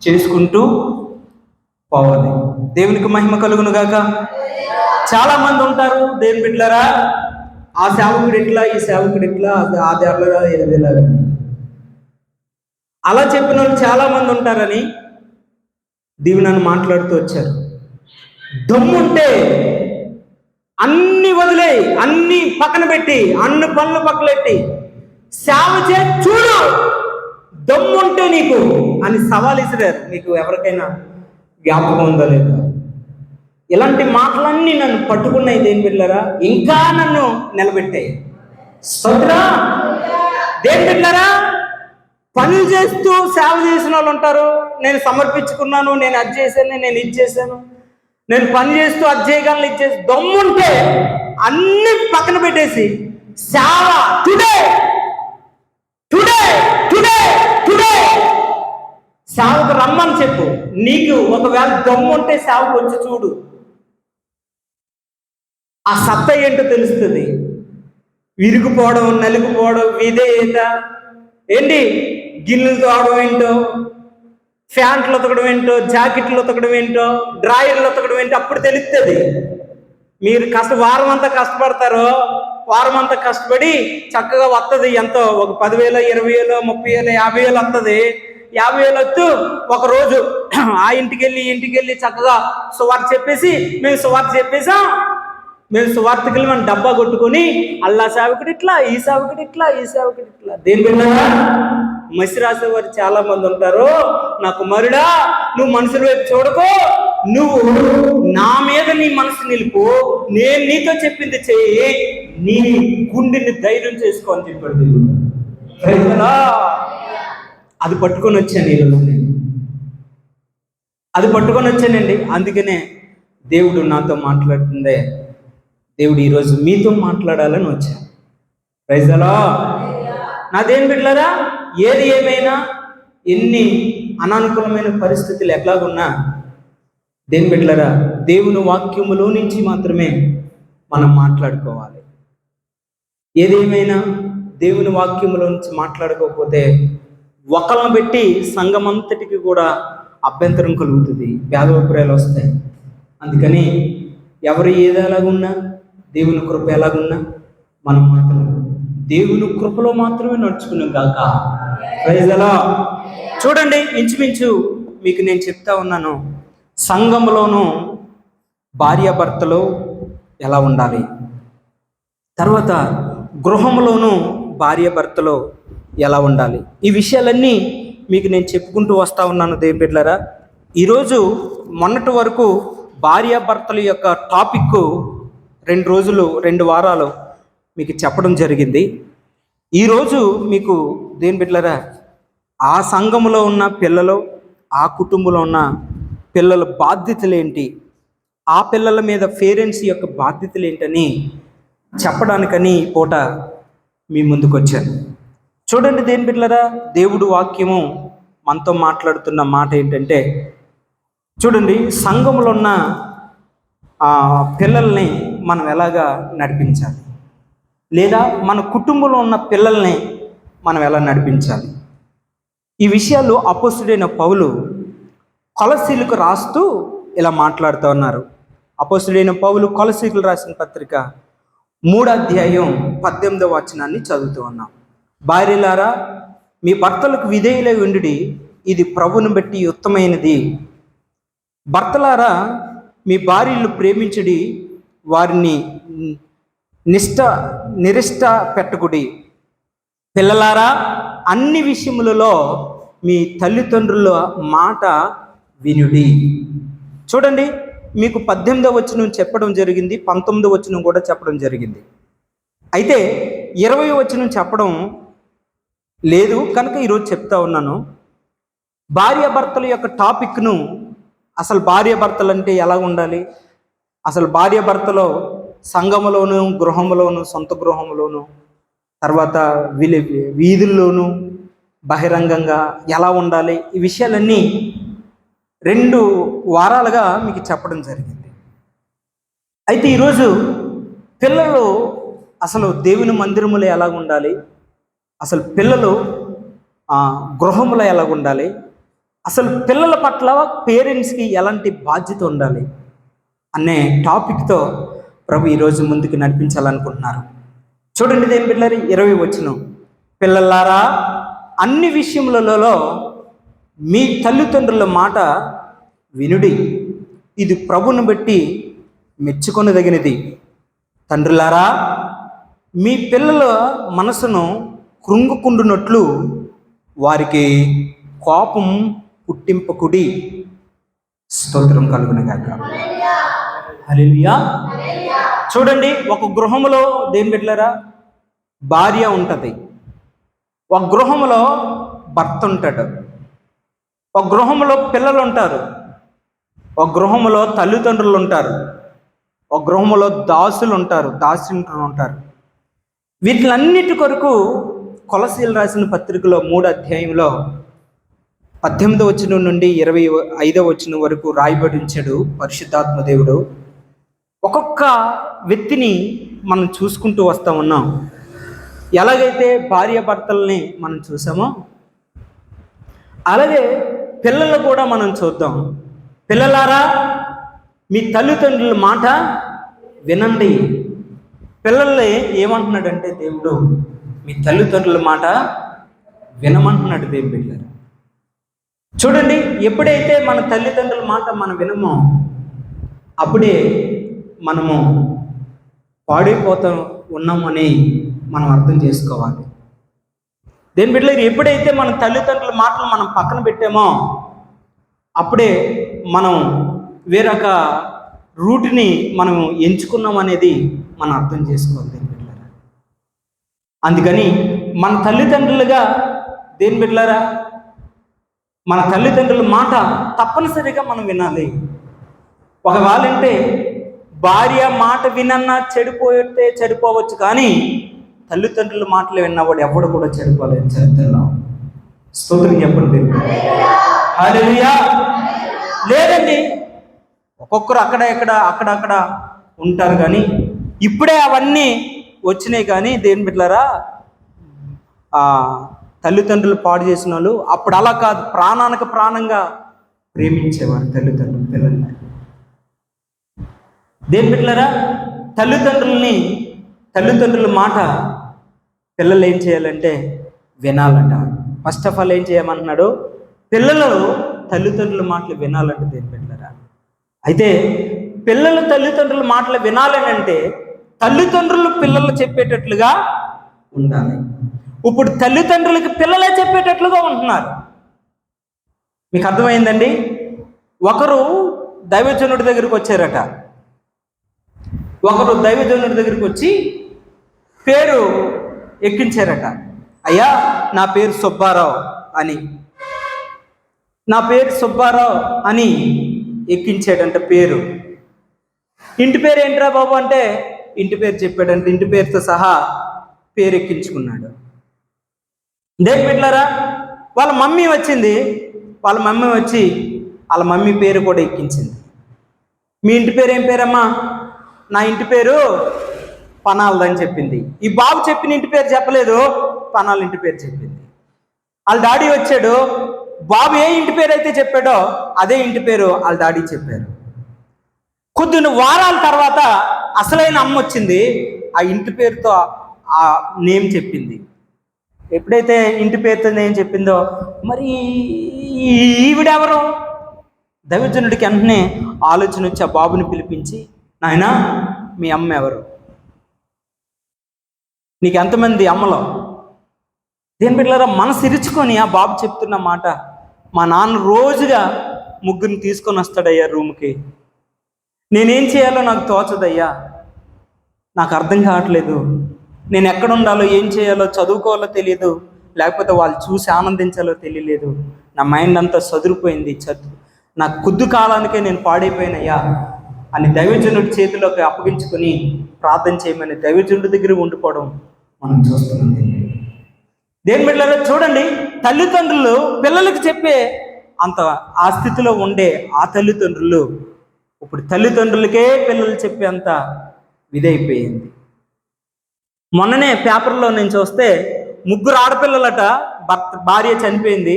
చేసుకుంటూ పోవాలి. దేవునికి మహిమ కలుగును గాక. చాలా మంది ఉంటారు దేవుని బిడ్డలారా, ఆ సేవకుడు ఇట్లా, ఈ సేవకుడు ఇట్లా, ఆ దేవలా ఎలాగని అలా చెప్పిన వాళ్ళు చాలా మంది ఉంటారని దేవుని మాట్లాడుతూ వచ్చారు. దమ్ముంటే అన్ని వదిలే, అన్ని పక్కన పెట్టి, అన్ని పనులు పక్కనెట్టి సేవ చేసి చూడు, దమ్ముంటే నీకు అని సవాల్ ఇసిరారు. మీకు ఎవరికైనా జ్ఞాపకం ఉందో లేదా? ఇలాంటి మాటలన్నీ నన్ను పట్టుకున్నాయి దేవుని బిడ్డలారా, ఇంకా నన్ను నిలబెట్టాయి. స్తోత్రం. దేవుని బిడ్డలారా, పనులు చేస్తూ సేవ చేసిన వాళ్ళు ఉంటారు. నేను సమర్పించుకున్నాను, నేను అది చేశాను, నేను ఇది చేశాను, నేను పని చేస్తూ అది చేయగలను, ఇది చేసి దమ్ముంటే అన్ని పక్కన పెట్టేసి సేవ టుడే టుడే టుడే టుడే సేవకు రమ్మని చెప్పు. నీకు ఒకవేళ దమ్ముంటే సేవకు వచ్చి చూడు, ఆ సత్తా ఏంటో తెలుస్తుంది. విరిగిపోవడం, నలిగిపోవడం, విధేయత ఏంటి, గిన్నెలు తోవడం ఏంటో, ఫ్యాంట్లు ఉతకడం ఏంటో, జాకెట్లు ఉతకడం ఏంటో, డ్రాయర్లు ఉతకడం ఏంటో అప్పుడు తెలుస్తుంది. మీరు వారం అంతా కష్టపడతారో, వారం అంతా కష్టపడి చక్కగా వస్తుంది. ఎంతో ఒక 10,000, 20,000, 30,000, 50,000 వస్తుంది. 50,000 వస్తూ ఒకరోజు ఆ ఇంటికి వెళ్ళి చక్కగా సువార్త చెప్పేసి, మేము సువార్త చెప్పేసాం, మేము సువార్తకి వెళ్ళి మనం డబ్బా కొట్టుకొని అల్లా సేవకుడు ఇట్లా, ఈ సేవకుడు ఇట్లా, ఈ సేవకుడు ఇట్లా. దేని బిడ్డలారా, మసి రాసేవారు చాలా మంది ఉంటారు. నా కుమారుడా, నువ్వు మనుషుల వైపు చూడకు, నువ్వు నా మీద నీ మనసు నిలుపు, నేను నీతో చెప్పింది చెయ్యి, నీ గుండెని ధైర్యం చేసుకో అని చెప్పాడు దేవుడు. అది పట్టుకొని వచ్చాను ఈరోజు, నేను అది పట్టుకొని వచ్చానండి. అందుకనే దేవుడు నాతో మాట్లాడుతుందే, దేవుడు ఈరోజు మీతో మాట్లాడాలని వచ్చాను. Praise the Lord. నా దేవుని బిడ్డలారా, ఏది ఏమైనా, ఎన్ని అనానుకూలమైన పరిస్థితులు ఎట్లాగున్నా, దేవుని బిడ్డలారా, దేవుని వాక్యములో నుంచి మాత్రమే మనం మాట్లాడుకోవాలి. ఏదేమైనా దేవుని వాక్యములో నుంచి మాట్లాడుకోకపోతే ఒకళ్ళని పెట్టి సంఘమంతటికి కూడా అభ్యంతరం కలుగుతుంది, భేదాభిప్రాయాలు వస్తాయి. అందుకని ఎవరు ఏది ఎలాగున్నా, దేవుని కృప ఎలాగున్నా, మనం మాత్రం దేవుని కృపలో మాత్రమే నడుచుకున్నాం కాక. Praise the Lord. చూడండి, ఇంచుమించు మీకు నేను చెప్తా ఉన్నాను, సంఘంలోనూ భార్యాభర్తలు ఎలా ఉండాలి, తర్వాత గృహంలోనూ భార్యాభర్తలు ఎలా ఉండాలి, ఈ విషయాలన్నీ మీకు నేను చెప్పుకుంటూ వస్తూ ఉన్నాను. దేవుని బిడ్డలారా, ఈరోజు మొన్నటి వరకు భార్యాభర్తల యొక్క టాపిక్ 2 వారాలు మీకు చెప్పడం జరిగింది. ఈరోజు మీకు దేవుని బిడ్డలారా, ఆ సంఘంలో ఉన్న పిల్లలు, ఆ కుటుంబంలో ఉన్న పిల్లల బాధ్యతలు ఏంటి, ఆ పిల్లల మీద పేరెంట్స్ యొక్క బాధ్యతలు ఏంటని చెప్పడానికని ఈ పూట మీ ముందుకు వచ్చాను. చూడండి దేవుని బిడ్డలారా, దేవుడు వాక్యము మనతో మాట్లాడుతున్న మాట ఏంటంటే, చూడండి, సంఘంలో ఉన్న పిల్లల్ని మనం ఎలాగా నడిపించాలి, లేదా మన కుటుంబంలో ఉన్న పిల్లల్ని మనం ఎలా నడిపించాలి, ఈ విషయాలు అపోస్తుడైన పౌలు కొలసీలకు రాస్తూ ఇలా మాట్లాడుతూ ఉన్నారు. అపోస్తుడైన పౌలు కొలసీలకు రాసిన పత్రిక 3:18 చదువుతూ ఉన్నాం. భార్యలారా, మీ భర్తలకు విధేయులై ఉండుడి, ఇది ప్రభువును బట్టి ఉత్తమైనది. భర్తలారా, మీ భార్యలు ప్రేమించుడి, వారిని నిరిష్ట పెట్టకుడి. పిల్లలారా, అన్ని విషయములలో మీ తల్లిదండ్రుల మాట వినుడి. చూడండి, మీకు 18వ చెప్పడం జరిగింది, 19వ కూడా చెప్పడం జరిగింది. అయితే 20వ చెప్పడం లేదు కనుక ఈరోజు చెప్తా ఉన్నాను. భార్యాభర్తల యొక్క టాపిక్ను, అసలు భార్యాభర్తలు అంటే ఎలా ఉండాలి, అసలు భార్యాభర్తలో సంఘములోను, గృహంలోను, సొంత గృహంలోను, తర్వాత వీధుల్లోనూ బహిరంగంగా ఎలా ఉండాలి, ఈ విషయాలన్నీ 2 వారాలుగా మీకు చెప్పడం జరిగింది. అయితే ఈరోజు పిల్లలు అసలు దేవుని మందిరములో ఎలా ఉండాలి, అసలు పిల్లలు గృహములో ఎలా ఉండాలి, అసలు పిల్లల పట్ల పేరెంట్స్కి ఎలాంటి బాధ్యత ఉండాలి అనే టాపిక్తో ప్రభు ఈరోజు ముందుకు నడిపించాలనుకుంటున్నారు. చూడండి దేని పిల్లలు 20 వచనం, పిల్లలారా అన్ని విషయములలో మీ తల్లిదండ్రుల మాట వినుడి, ఇది ప్రభుని బట్టి మెచ్చుకొనదగినది. తండ్రులారా మీ పిల్లల మనసును కృంగుకుండునట్లు వారికి కోపం పుట్టింపకుడి. స్తోత్రం కలుగునగాక. హల్లెలూయా. చూడండి, ఒక గృహములో దేని బిడ్డలారా భార్య ఉంటుంది, ఒక గృహములో భర్త ఉంటాడు, ఒక గృహములో పిల్లలు ఉంటారు, ఒక గృహములో తల్లిదండ్రులు ఉంటారు, ఒక గృహములో దాసులు ఉంటారు, దాసింటులు ఉంటారు. వీటిలన్నిటి కొరకు కొలసీలు రాసిన పత్రికలో 3వ అధ్యాయంలో 18వ వచనం నుండి 25వ వచనం వరకు రాయబడి ఉంచాడు పరిశుద్ధాత్మ దేవుడు. ఒక్కొక్క వ్యక్తిని మనం చూసుకుంటూ వస్తూ ఉన్నాం. ఎలాగైతే భార్యాభర్తల్ని మనం చూసామో అలాగే పిల్లలు కూడా మనం చూద్దాం. పిల్లలారా మీ తల్లిదండ్రుల మాట వినండి. పిల్లల్ని ఏమంటున్నాడంటే దేవుడు మీ తల్లిదండ్రుల మాట వినమంటున్నాడు దేవుడు. బిడ్డలారా చూడండి, ఎప్పుడైతే మన తల్లిదండ్రుల మాట మనం వినమో అప్పుడే మనము పాడైపోతూ ఉన్నామని మనం అర్థం చేసుకోవాలి. దేని బిడ్డలారా ఎప్పుడైతే మన తల్లిదండ్రుల మాటలు మనం పక్కన పెట్టామో అప్పుడే మనం వేరొక రూట్ని మనం ఎంచుకున్నాం అనేది మనం అర్థం చేసుకోవాలి దేని బిడ్డలారా. అందుకని మన తల్లిదండ్రులుగా దేని బిడ్డలారా మన తల్లిదండ్రుల మాట తప్పనిసరిగా మనం వినాలి. ఒకవేళంటే భార్య మాట వినన్నా చెడిపోతే చెడిపోవచ్చు, కానీ తల్లిదండ్రుల మాటలు విన్నవాడు ఎవడు కూడా చెడిపోలేదు చరిత్రలో. స్తోత్రం చెప్పండి. హల్లెలూయా. లేదండి, ఒక్కొక్కరు అక్కడక్కడ ఉంటారు, కానీ ఇప్పుడే అవన్నీ వచ్చినాయి. కానీ దేని బిడ్డలారా తల్లిదండ్రులు పాడు చేసిన వాళ్ళు అప్పుడు అలా కాదు, ప్రాణానికి ప్రాణంగా ప్రేమించేవారు తల్లిదండ్రులు పిల్లల్ని. దేని బిడ్డలారా తల్లిదండ్రుల మాట పిల్లలు ఏం చేయాలంటే వినాలంట. ఫస్ట్ ఆఫ్ ఆల్ ఏం చేయమంటున్నాడు, పిల్లలు తల్లిదండ్రుల మాటలు వినాలంటే దేని బిడ్డలారా. అయితే పిల్లలు తల్లిదండ్రుల మాటలు వినాలని అంటే తల్లిదండ్రులు పిల్లలు చెప్పేటట్లుగా ఉండాలి. ఇప్పుడు తల్లిదండ్రులకి పిల్లలే చెప్పేటట్లుగా ఉంటున్నారు. మీకు అర్థమైందండి? ఒకరు దైవజనుడి దగ్గరికి వచ్చారట. ఒకరు దైవజనుడి దగ్గరికి వచ్చి పేరు ఎక్కించారట. అయ్యా నా పేరు సుబ్బారావు అని, నా పేరు సుబ్బారావు అని ఎక్కించాడంట పేరు. ఇంటి పేరు ఏంట్రా బాబు అంటే ఇంటి పేరు చెప్పాడంటే ఇంటి పేరుతో సహా పేరు ఎక్కించుకున్నాడు. దేని బిడ్డలారా వాళ్ళ మమ్మీ వచ్చింది, వాళ్ళ మమ్మీ వచ్చి వాళ్ళ మమ్మీ పేరు కూడా ఎక్కించింది. మీ ఇంటి పేరు ఏం పేరమ్మా? నా ఇంటి పేరు పనాలదని చెప్పింది. ఈ బాబు చెప్పిన ఇంటి పేరు చెప్పలేదు, పనాల ఇంటి పేరు చెప్పింది. వాళ్ళ డాడీ వచ్చాడు, బాబు ఏ ఇంటి పేరు అయితే చెప్పాడో అదే ఇంటి పేరు వాళ్ళ డాడీ చెప్పారు. కొద్ది వారాల తర్వాత అసలైన అమ్మ వచ్చింది, ఆ ఇంటి పేరుతో ఆ నేమ్ చెప్పింది. ఎప్పుడైతే ఇంటి పేరుతో నేను చెప్పిందో మరి ఈవిడెవరు? దైవజనుడికి వెంటనే ఆలోచన వచ్చి ఆ బాబుని పిలిపించి, నాయనా మీ అమ్మ ఎవరు? నీకు ఎంతమంది అమ్మలో? దేని బిడ్డలారా మనసు ఇరుచుకొని ఆ బాబు చెప్తున్న మాట, మా నాన్న రోజుగా ముగ్గురిని తీసుకొని వస్తాడయ్యా రూమ్కి, నేనేం చేయాలో నాకు తోచదయ్యా, నాకు అర్థం కావట్లేదు, నేను ఎక్కడ ఉండాలో ఏం చేయాలో చదువుకోవాలో తెలియదు, లేకపోతే వాళ్ళు చూసి ఆనందించాలో తెలియలేదు, నా మైండ్ అంతా చదురుపోయింది, నా కొద్ది కాలానికే నేను పాడైపోయినయ్యా అని దైవజనుడి చేతిలోకి అప్పగించుకొని ప్రార్థన చేయమని దైవజనుడి దగ్గర ఉండిపోవడం మనం చూస్తున్నాం. దేని బిడ్డలారా చూడండి, తల్లిదండ్రులు పిల్లలకి చెప్పే అంత ఆ స్థితిలో ఉండే ఆ తల్లిదండ్రులు ఇప్పుడు తల్లిదండ్రులకే పిల్లలు చెప్పే అంత విధైపోయింది. మొన్ననే పేపర్లో నేను చూస్తే 3 ఆడపిల్లలట, భార్య చనిపోయింది,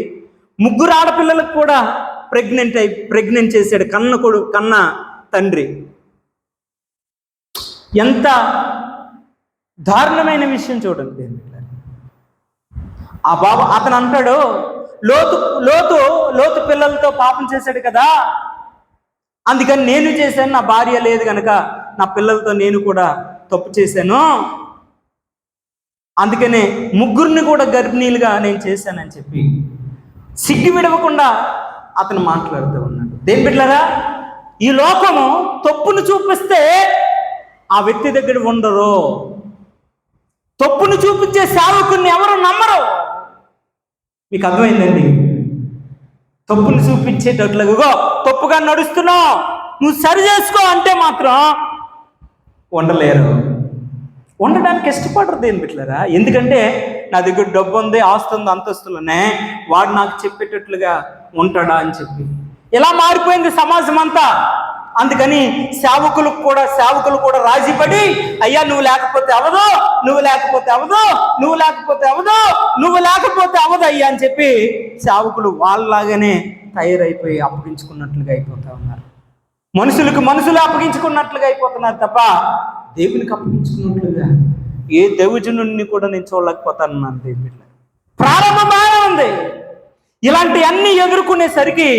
ముగ్గురు ఆడపిల్లలకు కూడా ప్రెగ్నెంట్ చేశాడు కన్న తండ్రి. ఎంత దారుణమైన విషయం చూడండి. ఆ బాబు అతను అంటాడు, లోతు పిల్లలతో పాపం చేశాడు కదా, అందుకని నేను చేశాను, నా భార్య లేదు కనుక నా పిల్లలతో నేను కూడా తప్పు చేశాను, అందుకనే ముగ్గురిని కూడా గర్భిణీలుగా నేను చేశానని చెప్పి సిగ్గు విడవకుండా అతను మాట్లాడుతూ ఉన్నాడు. దేని బిడ్డలారా, ఈ లోకము తప్పును చూపిస్తే ఆ వ్యక్తి దగ్గర ఉండరు. తప్పును చూపించే సేవకుని ఎవరు నమ్మరు. మీకు అర్థమైందండి? తప్పును చూపించేటట్లుగా తప్పుగా నడుస్తున్నావు, నువ్వు సరి చేసుకో అంటే మాత్రం ఉండలేరు, ఉండడానికి ఇష్టపడరు. దేని బిడ్డలారా, ఎందుకంటే నా దగ్గర డబ్బు ఉంది, ఆస్తి ఉంది, అంతస్తులనే వాడు నాకు చెప్పేటట్లుగా ఉంటాడా అని చెప్పి ఇలా మారిపోయింది సమాజం అంతా. అందుకని సేవకులు కూడా రాజీపడి, అయ్యా నువ్వు లేకపోతే అవదు, నువ్వు లేకపోతే అవదు, నువ్వు లేకపోతే అవదు, నువ్వు లేకపోతే అవదు అయ్యా అని చెప్పి సేవకులు వాళ్ళలాగానే తయారైపోయి అప్పగించుకున్నట్లుగా అయిపోతా ఉన్నారు. మనుషులు అప్పగించుకున్నట్లుగా అయిపోతున్నారు తప్ప దేవునికి అప్పగించుకున్నట్లుగా ఏ దైవజనుడిని కూడా నేను చూడలేకపోతానన్నాను. దేవుడి ప్రారంభం బాగా ఉంది. ఇలాంటి అన్ని ఎదుర్కొనేసరికి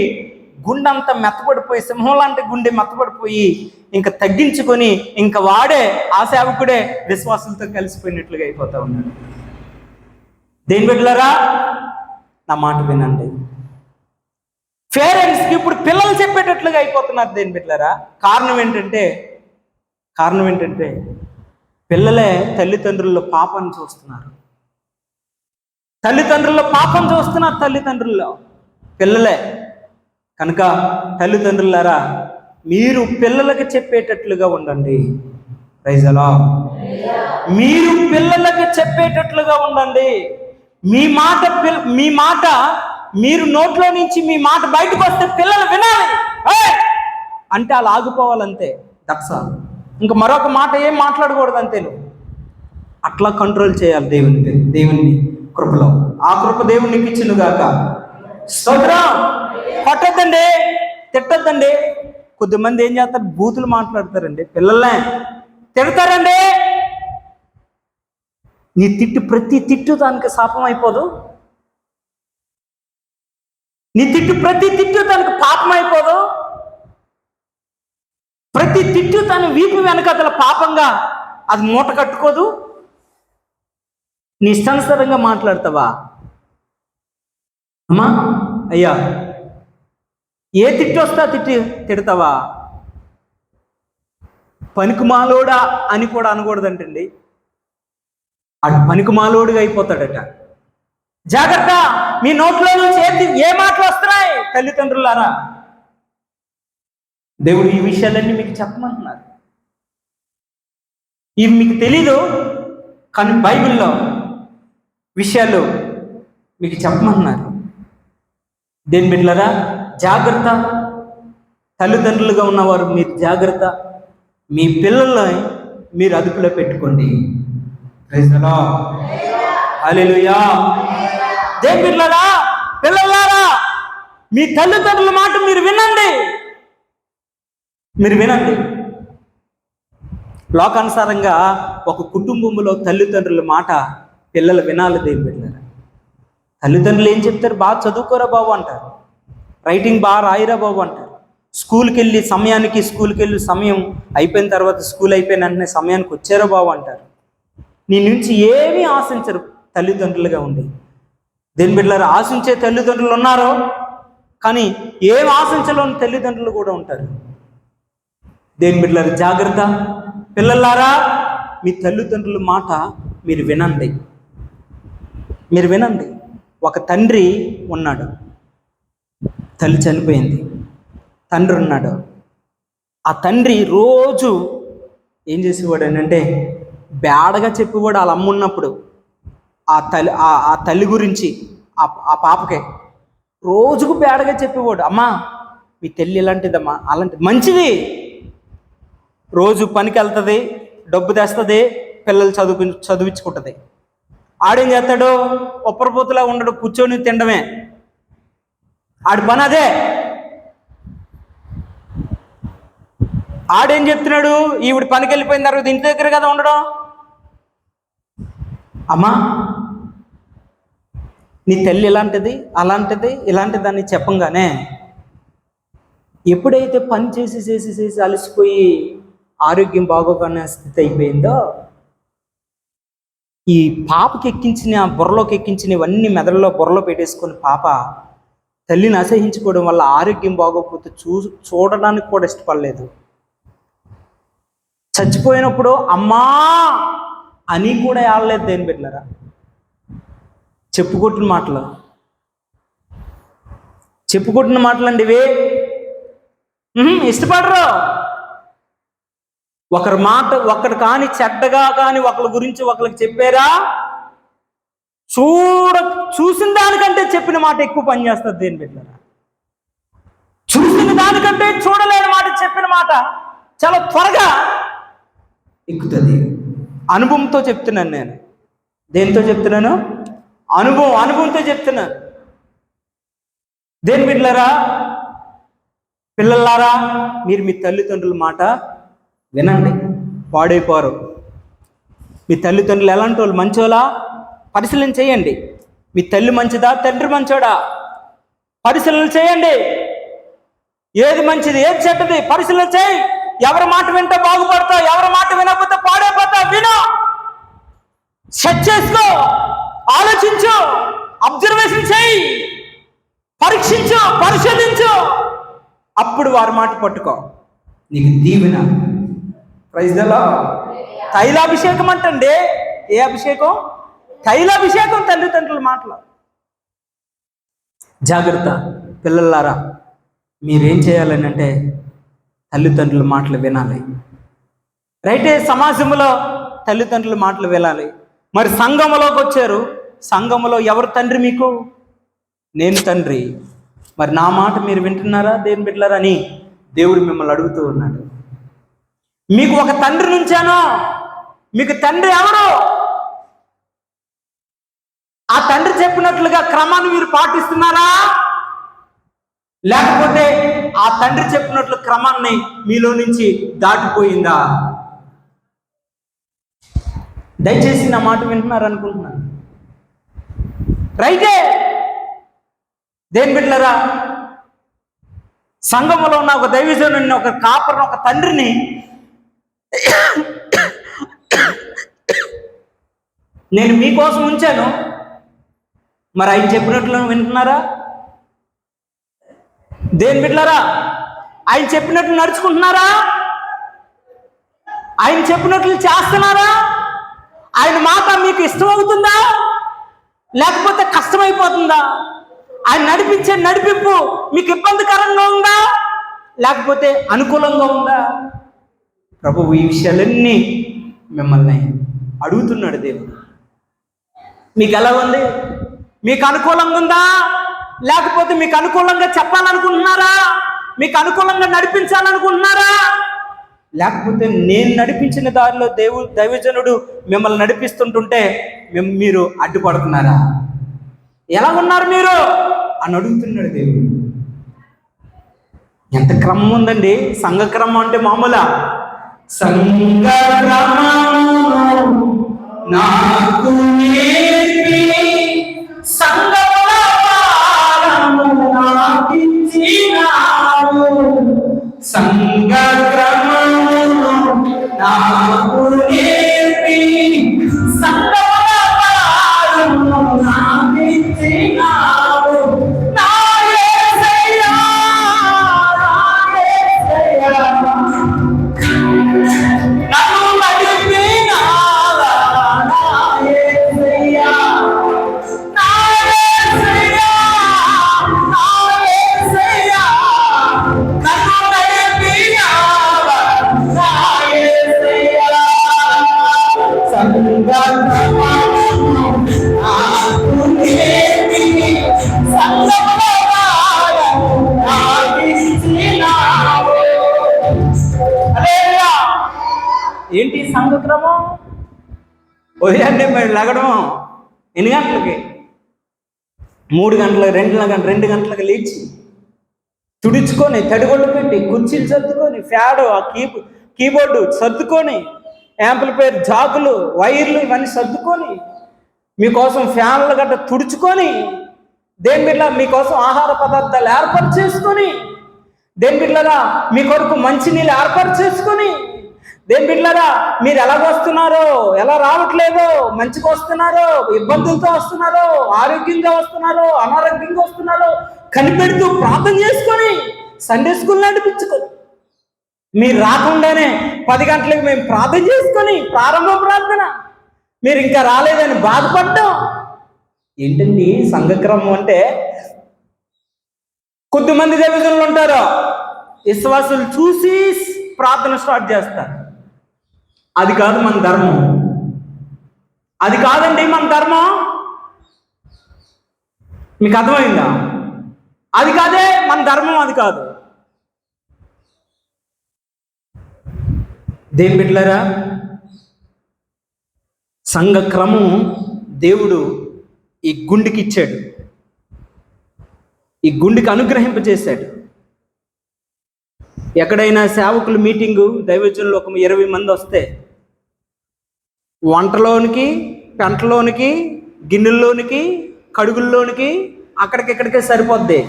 గుండె అంతా మెత్తపడిపోయి, సింహం లాంటి గుండె మెత్తపడిపోయి ఇంకా తగ్గించుకొని ఇంకా వాడే ఆ సేవకుడే విశ్వాసంతో కలిసిపోయినట్లుగా అయిపోతా ఉన్నాడు. దేని బిడ్డలారా, నా మాట వినండి. పేరెంట్స్కి ఇప్పుడు పిల్లలు చెప్పేటట్లుగా అయిపోతున్నారు. దేని బిడ్డలారా, కారణం ఏంటంటే పిల్లలే తల్లిదండ్రుల్లో పాపం చూస్తున్నారు. తల్లిదండ్రుల్లో పిల్లలే కనుక తల్లిదండ్రులారా, మీరు పిల్లలకి చెప్పేటట్లుగా ఉండండి. Praise the Lord. మీరు పిల్లలకి చెప్పేటట్లుగా ఉండండి. మీ మాట మీరు నోట్లో నుంచి మీ మాట బయటకు వస్తే పిల్లలు వినాలి అంటే అలా ఆగిపోవాలంతే. That's all. ఇంకా మరొక మాట ఏం మాట్లాడకూడదు అంతే. నువ్వు అట్లా కంట్రోల్ చేయాలి దేవుని కృపలో. ఆ కృప దేవునికి ఇచ్చినగాక. స్తోత్రం. కొట్టద్దండి, తిట్టద్దండి. కొద్దిమంది ఏం చేస్తారు, బూతులు మాట్లాడతారండి, పిల్లల్నే తిడతారండి. నీ ప్రతి తిట్టు దానికి శాపం అయిపోదు? నీ ప్రతి తిట్టు దానికి పాపం అయిపోదు? ప్రతి తిట్టు తన వీపు వెనకతల పాపంగా అది మూట కట్టుకోదు? నీ ఇష్టానుసారంగా మాట్లాడతావా? అమ్మా అయ్యా, ఏ తిట్టు వస్తా తిడతావా? పనికిమాలోడా అని కూడా అనకూడదంటండి. అటు పనికిమాలోడుగా అయిపోతాడట. జాగ్రత్త, మీ నోట్లో నుంచి ఏ మాటలు వస్తున్నాయి తల్లిదండ్రులారా. దేవుడు ఈ విషయాలన్నీ మీకు చెప్పమంటున్నారు. ఇవి మీకు తెలీదు, కానీ బైబిల్లో విషయాలు మీకు చెప్పమంటున్నారు. దేని బిడ్డలారా, జాగ్రత్త. తల్లిదండ్రులుగా ఉన్నవారు మీరు జాగ్రత్త. మీ పిల్లల్ని మీరు అదుపులో పెట్టుకోండి. Praise the lord. హల్లెలూయా. దేని బిడ్డలారా, పిల్లలారా, మీ తల్లిదండ్రుల మాట మీరు వినండి. లోకానుసారంగా ఒక కుటుంబంలో తల్లిదండ్రుల మాట పిల్లలు వినాలి. దేని బిడ్డలారా, తల్లిదండ్రులు ఏం చెప్తారు? బాగా చదువుకోరా బాబు అంటారు, రైటింగ్ బాగా రాయిరా బాబు అంటారు. స్కూల్కి వెళ్ళి సమయం అయిపోయిన తర్వాత, స్కూల్ అయిపోయిన వెంటనే సమయానికి వచ్చారా బాబు అంటారు. నీ నుంచి ఏమీ ఆశించరు తల్లిదండ్రులుగా ఉండి. దేని బిడ్డలారా, ఆశించే తల్లిదండ్రులు ఉన్నారో, కానీ ఏం ఆశించలేని తల్లిదండ్రులు కూడా ఉంటారు. దేని బిడ్డలారా, జాగ్రత్త. పిల్లలారా, మీ తల్లిదండ్రుల మాట మీరు వినండి. ఒక తండ్రి ఉన్నాడు, తల్లి చనిపోయింది, తండ్రి ఉన్నాడు. ఆ తండ్రి రోజు ఏం చేసేవాడు అంటే బేడగా చెప్పేవాడు. వాళ్ళ అమ్మ ఉన్నప్పుడు ఆ తల్లి గురించి ఆ పాపకే రోజుకు బేడగా చెప్పేవాడు. అమ్మా మీ తల్లి ఇలాంటిదమ్మా, అలాంటిది, మంచిది, రోజు పనికి వెళ్తుంది, డబ్బు తెస్తుంది, పిల్లలు చదివించుకుంటుంది. ఆడేం చేస్తాడు? ఒప్పరపోతులా ఉండడు, కూర్చొని తినడమే. ఆడి పని అదే. ఆడేం చెప్తున్నాడు? ఈవిడ పనికి వెళ్ళిపోయిన తర్వాత ఇంటి దగ్గర కదా ఉండడం. అమ్మా, నీ తల్లి ఇలాంటిది, అలాంటిది, ఇలాంటిది అని చెప్పంగానే ఎప్పుడైతే పని చేసి చేసి చేసి అలసిపోయి ఆరోగ్యం బాగోకునే స్థితి అయిపోయిందో, ఈ పాపకి ఎక్కించిన బుర్రలోకి ఎక్కించినవన్నీ మెదడులో బుర్రలో పెట్టేసుకుని పాప తల్లిని అసహించుకోవడం వల్ల ఆరోగ్యం బాగోకపోతే చూడడానికి కూడా ఇష్టపడలేదు. చచ్చిపోయినప్పుడు అమ్మా అని కూడా ఆడలేదు. దేని బిడ్డలారా, చెప్పుకుంటున్న మాటలు, చెప్పుకుంటున్న మాటలండి ఇవి. ఇష్టపడరు. ఒకరి మాట ఒకరు కానీ చెడ్డగా కానీ ఒకరి గురించి ఒకరికి చెప్పారా, చూసిన దానికంటే చెప్పిన మాట ఎక్కువ పనిచేస్తుంది. దేని బిడ్డలారా, చూసిన దానికంటే చూడలేని మాట చెప్పిన మాట చాలా త్వరగా ఎక్కుతుంది. అనుభవంతో చెప్తున్నాను నేను. దేనితో చెప్తున్నాను? అనుభవంతో చెప్తున్నాను. దేని బిడ్డలారా, పిల్లలారా, మీరు మీ తల్లిదండ్రుల మాట వినండి, పాడైపోరు. మీ తల్లిదండ్రులు ఎలాంటి వాళ్ళు? మంచోలా? పరిశీలన చేయండి. మీ తల్లి మంచిదా, తండ్రి మంచోడా? పరిశీలన చేయండి. ఏది మంచిది, ఏది చెడ్డది పరిశీలన చేయి. ఎవరి మాట వింటే బాగుపడతావు, ఎవరి మాట వినకపోతే పాడైపోతావు. విను, సెట్ చేసుకో, ఆలోచించు, అబ్జర్వేషన్ చేయి, పరీక్షించు, పరిశోధించు. అప్పుడు వారి మాట పట్టుకో, నీకు దీవెన. Praise the lord. తైలాభిషేకం అంటండి. ఏ అభిషేకం? తైలాభిషేకం. తల్లిదండ్రుల మాటలు. జాగ్రత్త పిల్లలారా, మీరేం చేయాలని అంటే తల్లిదండ్రుల మాటలు వినాలి. రైటే, సమాజంలో తల్లిదండ్రుల మాటలు వినాలి. మరి సంఘములోకి వచ్చారు. సంఘములో ఎవరు తండ్రి మీకు? నేను తండ్రి. మరి నా మాట మీరు వింటున్నారా దేని బిడ్డలారా అని దేవుడు మిమ్మల్ని అడుగుతూ ఉన్నాడు. మీకు ఒక తండ్రి నుంచానో, మీకు తండ్రి ఎవరు? ఆ తండ్రి చెప్పినట్లుగా క్రమాన్ని మీరు పాటిస్తున్నారా, లేకపోతే ఆ తండ్రి చెప్పినట్లు క్రమాన్ని మీలో నుంచి దాటిపోయిందా? దయచేసి నా మాట వింటున్నారు అనుకుంటున్నాను. రైటే. దేని బిడ్డలారా, సంఘములో ఉన్న ఒక దైవజనుడిని, ఒక కాపరిని, ఒక తండ్రిని నేను మీకోసం ఉంచాను. మరి ఆయన చెప్పినట్లు వింటున్నారా? దేని బిడ్డలారా, ఆయన చెప్పినట్లు నడుచుకుంటున్నారా? ఆయన చెప్పినట్లు చేస్తున్నారా? ఆయన మాట మీకు ఇష్టమవుతుందా, లేకపోతే కష్టమైపోతుందా? ఆయన నడిపించే నడిపింపు మీకు ఇబ్బందికరంగా ఉందా, లేకపోతే అనుకూలంగా ఉందా? ప్రభువు ఈ విషయాలన్నీ మిమ్మల్ని అడుగుతున్నాడు దేవుడు. మీకు ఎలా ఉంది? మీకు అనుకూలంగా ఉందా, లేకపోతే మీకు అనుకూలంగా చెప్పాలనుకుంటున్నారా? మీకు అనుకూలంగా నడిపించాలనుకుంటున్నారా? లేకపోతే నేను నడిపించిన దారిలో దైవజనుడు మిమ్మల్ని నడిపిస్తుంటుంటే మీరు అడ్డుపడుతున్నారా? ఎలా ఉన్నారు మీరు అని అడుగుతున్నాడు దేవుడు. ఎంత క్రమం ఉందండి. సంఘ క్రమం అంటే మామూలా? సంఘ క్రమం నాకు నేర్పి సంఘముల పాలము నాకిచ్చినావు. సంఘ క్రమము నాకు నేర్పి సంఘముల పాలము నాకిచ్చినావు. నా యేసయ్యా, నా యేసయ్యా, నన్ను నడిపినావా నా యేసయ్యా, నా యేసయ్యా, నా యేసయ్యా, నన్ను నడిపినావా నా యేసయ్యా. సంగమము నాకు నేర్పి సంగముల పాలము నాకిచ్చినావు. హల్లెలూయా. ఏంటి సంఘక్రమం? ఉదయాన్నే మరి లగడం ఎన్ని గంటలకి? 3 గంటలకు, 2 గంటలకు లేచి తుడుచుకొని తడిగొడ్డు పెట్టి కుర్చీలు సర్దుకొని ఫ్యాడు ఆ కీబోర్డు సర్దుకొని యాంప్లిఫైయర్ జాకులు వైర్లు ఇవన్నీ సర్దుకొని మీకోసం ఫ్యాన్లు గట్ట తుడుచుకొని దేని బిడ్డ మీకోసం ఆహార పదార్థాలు ఏర్పాటు చేసుకొని దేని బిడ్డలారా మీ కొరకు మంచినీళ్ళు ఏర్పాటు చేసుకొని దేని బిడ్డలారా మీరు ఎలాగొస్తున్నారో ఎలా రావట్లేదో మంచిగా వస్తున్నారో ఇబ్బందులతో వస్తున్నారో ఆరోగ్యంగా వస్తున్నారో అనారోగ్యంగా వస్తున్నారో కనిపెడుతూ ప్రార్థన చేసుకొని సండే స్కూల్ నడిపించుకొని మీరు రాకుండానే 10 గంటలకు మేము ప్రార్థన చేసుకొని ప్రారంభ ప్రార్థన మీరు ఇంకా రాలేదని బాధపడ్డాం. ఏంటండి సంఘక్రమం అంటే? కొద్దిమంది దైవజనులు ఉంటారు, విశ్వాసులు చూసి ప్రార్థన స్టార్ట్ చేస్తారు. అది కాదు మన ధర్మం, అది కాదండి మన ధర్మం. మీకు అర్థమైందా? అది కాదే మన ధర్మం, అది కాదు. దేవుని బిడ్డలారా, సంఘ క్రమం దేవుడు ఈ గుండెకి ఇచ్చాడు, ఈ గుండెకి అనుగ్రహింపజేశాడు. ఎక్కడైనా సేవకులు మీటింగు దైవజనులు ఒక 20 మంది వస్తే వంటలోనికి, పెంటలోనికి, గిన్నెల్లోనికి, కడుగుల్లోనికి అక్కడికిక్కడికే సరిపోద్ది.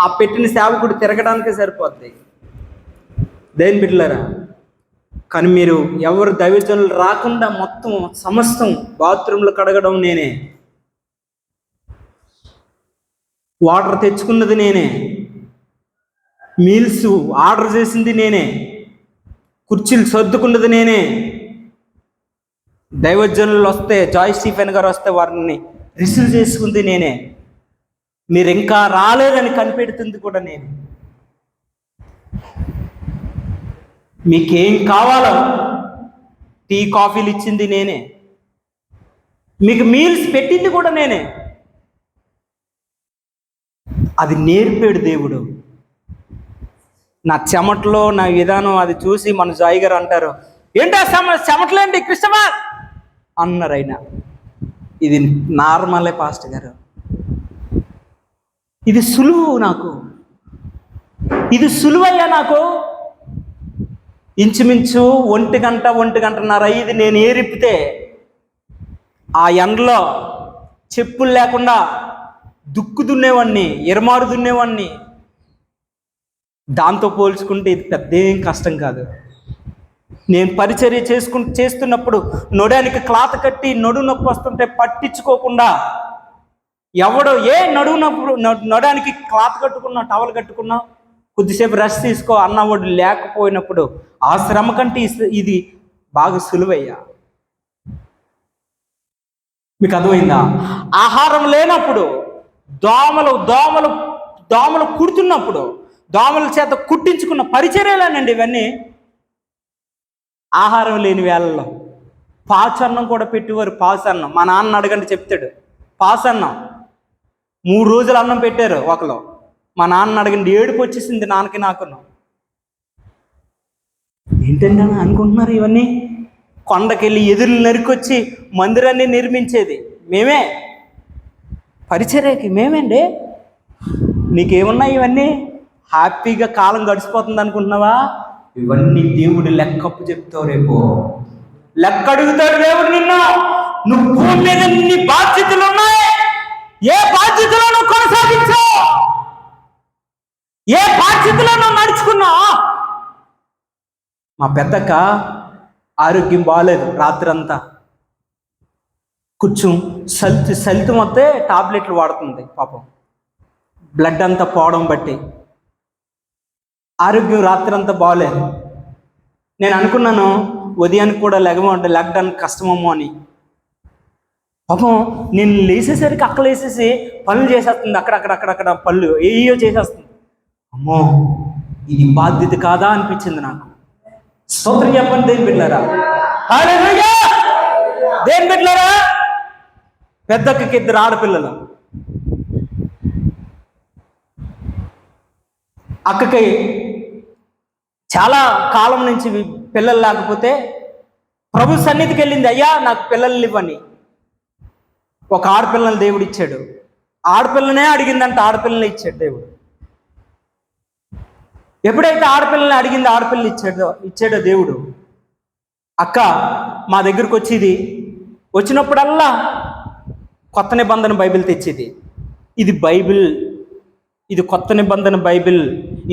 ఆ పెట్టిన సేవకుడు తిరగడానికే సరిపోద్ది. దేని బిడ్డలారా, కానీ మీరు ఎవరు దైవజనులు రాకుండా మొత్తం సమస్తం బాత్రూంలో కడగడం నేనే, వాటర్ తెచ్చుకున్నది నేనే, మీల్స్ ఆర్డర్ చేసింది నేనే, కుర్చీలు సర్దుకున్నది నేనే. దైవజనులు వస్తే, జాయ్ స్టీఫెన్ గారు వస్తే వారిని రిసీవ్ చేసుకుంది నేనే. మీరు ఇంకా రాలేదని కనిపెడుతుంది కూడా నేను. మీకేం కావాలో టీ కాఫీలు ఇచ్చింది నేనే, మీకు మీల్స్ పెట్టింది కూడా నేనే. అది నేర్పాడు దేవుడు. నా చెమటలో నా విధానం అది చూసి మన జాయ్ గారు అంటారు, ఏంటో చెమటలేంటి కృష్ణమార్ అన్నారు. అయినా ఇది నార్మలే పాస్టర్ గారు, ఇది సులువు, నాకు ఇది సులువయ్యా. నాకు ఇంచుమించు 1 గంట 1:30 అయ్యేది నేను ఏరిపితే ఆ ఎండలో చెప్పులు లేకుండా దుక్కు దున్నేవాడిని, ఎరమారు దున్నేవాడిని. దాంతో పోల్చుకుంటే ఇది పెద్ద ఏం కష్టం కాదు. నేను పరిచర్య చేస్తున్నప్పుడు నొడానికి క్లాత్ కట్టి నడుము నొప్పి వస్తుంటే పట్టించుకోకుండా ఎవడో నొడానికి క్లాత్ కట్టుకున్నా, టవల్ కట్టుకున్నా, కొద్దిసేపు రెస్ట్ తీసుకో అన్నవాడు లేకపోయినప్పుడు ఆ శ్రమ కంటే ఇది బాగా సులువయ్యా. మీకు అర్థమైందా? ఆహారం లేనప్పుడు, దోమలు కుడుతున్నప్పుడు, దోమల చేత కుట్టించుకున్న పరిచర్యలేనండి ఇవన్నీ. ఆహారం లేని వేళల్లో పాచన్నం కూడా పెట్టేవారు. పాసన్నం మా నాన్న అడగండి చెప్తాడు. పాసన్నం 3 రోజులు అన్నం పెట్టారు ఒకరు. మా నాన్న అడగండి, ఏడుపు వచ్చేసింది నాన్నకి నాకును. ఏంటంటే అనుకుంటున్నారు ఇవన్నీ? కొండకెళ్ళి ఎదురు నరికొచ్చి మందిరాన్ని నిర్మించేది మేమే, పరిచర్యకి మేమేండి. నీకేమున్నాయి ఇవన్నీ? హ్యాపీగా కాలం గడిచిపోతుంది అనుకుంటున్నావా? ఇవన్నీ దేవుడు లెక్కప్పు చెప్తావు. రేపు లెక్క అడుగుతాడు దేవుడు నిన్ను. నువ్వు భూమి మీద నీ బాధ్యతలు ఉన్నాయి, ఏ బాధ్యతలో నువ్వు కొనసాగించావు, ఏ బాధ్యతలో నువ్వు నడుచుకున్నావు. మా పెద్దక్క ఆరోగ్యం బాగాలేదు, రాత్రంతా కొంచెం సలితం వస్తే టాబ్లెట్లు వాడుతుంది. పాపం బ్లడ్ అంతా పోవడం బట్టి ఆరోగ్యం రాత్రంతా బాగలేదు. నేను అనుకున్నాను ఉదయానికి కూడా లెగడానికి కష్టమేమో అని. పాపం నేను లేసేసరికి అక్కలేసేసి పనులు చేసేస్తుంది, అక్కడక్కడ పళ్ళు ఏయో చేసేస్తుంది. అమ్మో, ఇది బాధ్యత కాదా అనిపించింది నాకు. స్తోత్రం చెప్పండి దేని బిడ్డలారా, హల్లెలూయా. దేని బిడ్డలారా, పెద్దక్కకి 2 ఆడపిల్లలు. అక్కకి చాలా కాలం నుంచి పిల్లలు లేకపోతే ప్రభు సన్నిధికి వెళ్ళింది, అయ్యా నాకు పిల్లల్ని ఇవ్వని. ఒక ఆడపిల్లని దేవుడు ఇచ్చాడు. ఆడపిల్లనే అడిగిందంట, ఆడపిల్లని ఇచ్చాడు దేవుడు. ఎప్పుడైతే ఆడపిల్లని అడిగింది ఆడపిల్లని ఇచ్చాడో దేవుడు, అక్క మా దగ్గరకు వచ్చినప్పుడల్లా కొత్త నిబంధన బైబిల్ తెచ్చేది. ఇది బైబిల్, ఇది కొత్త నిబంధన బైబిల్,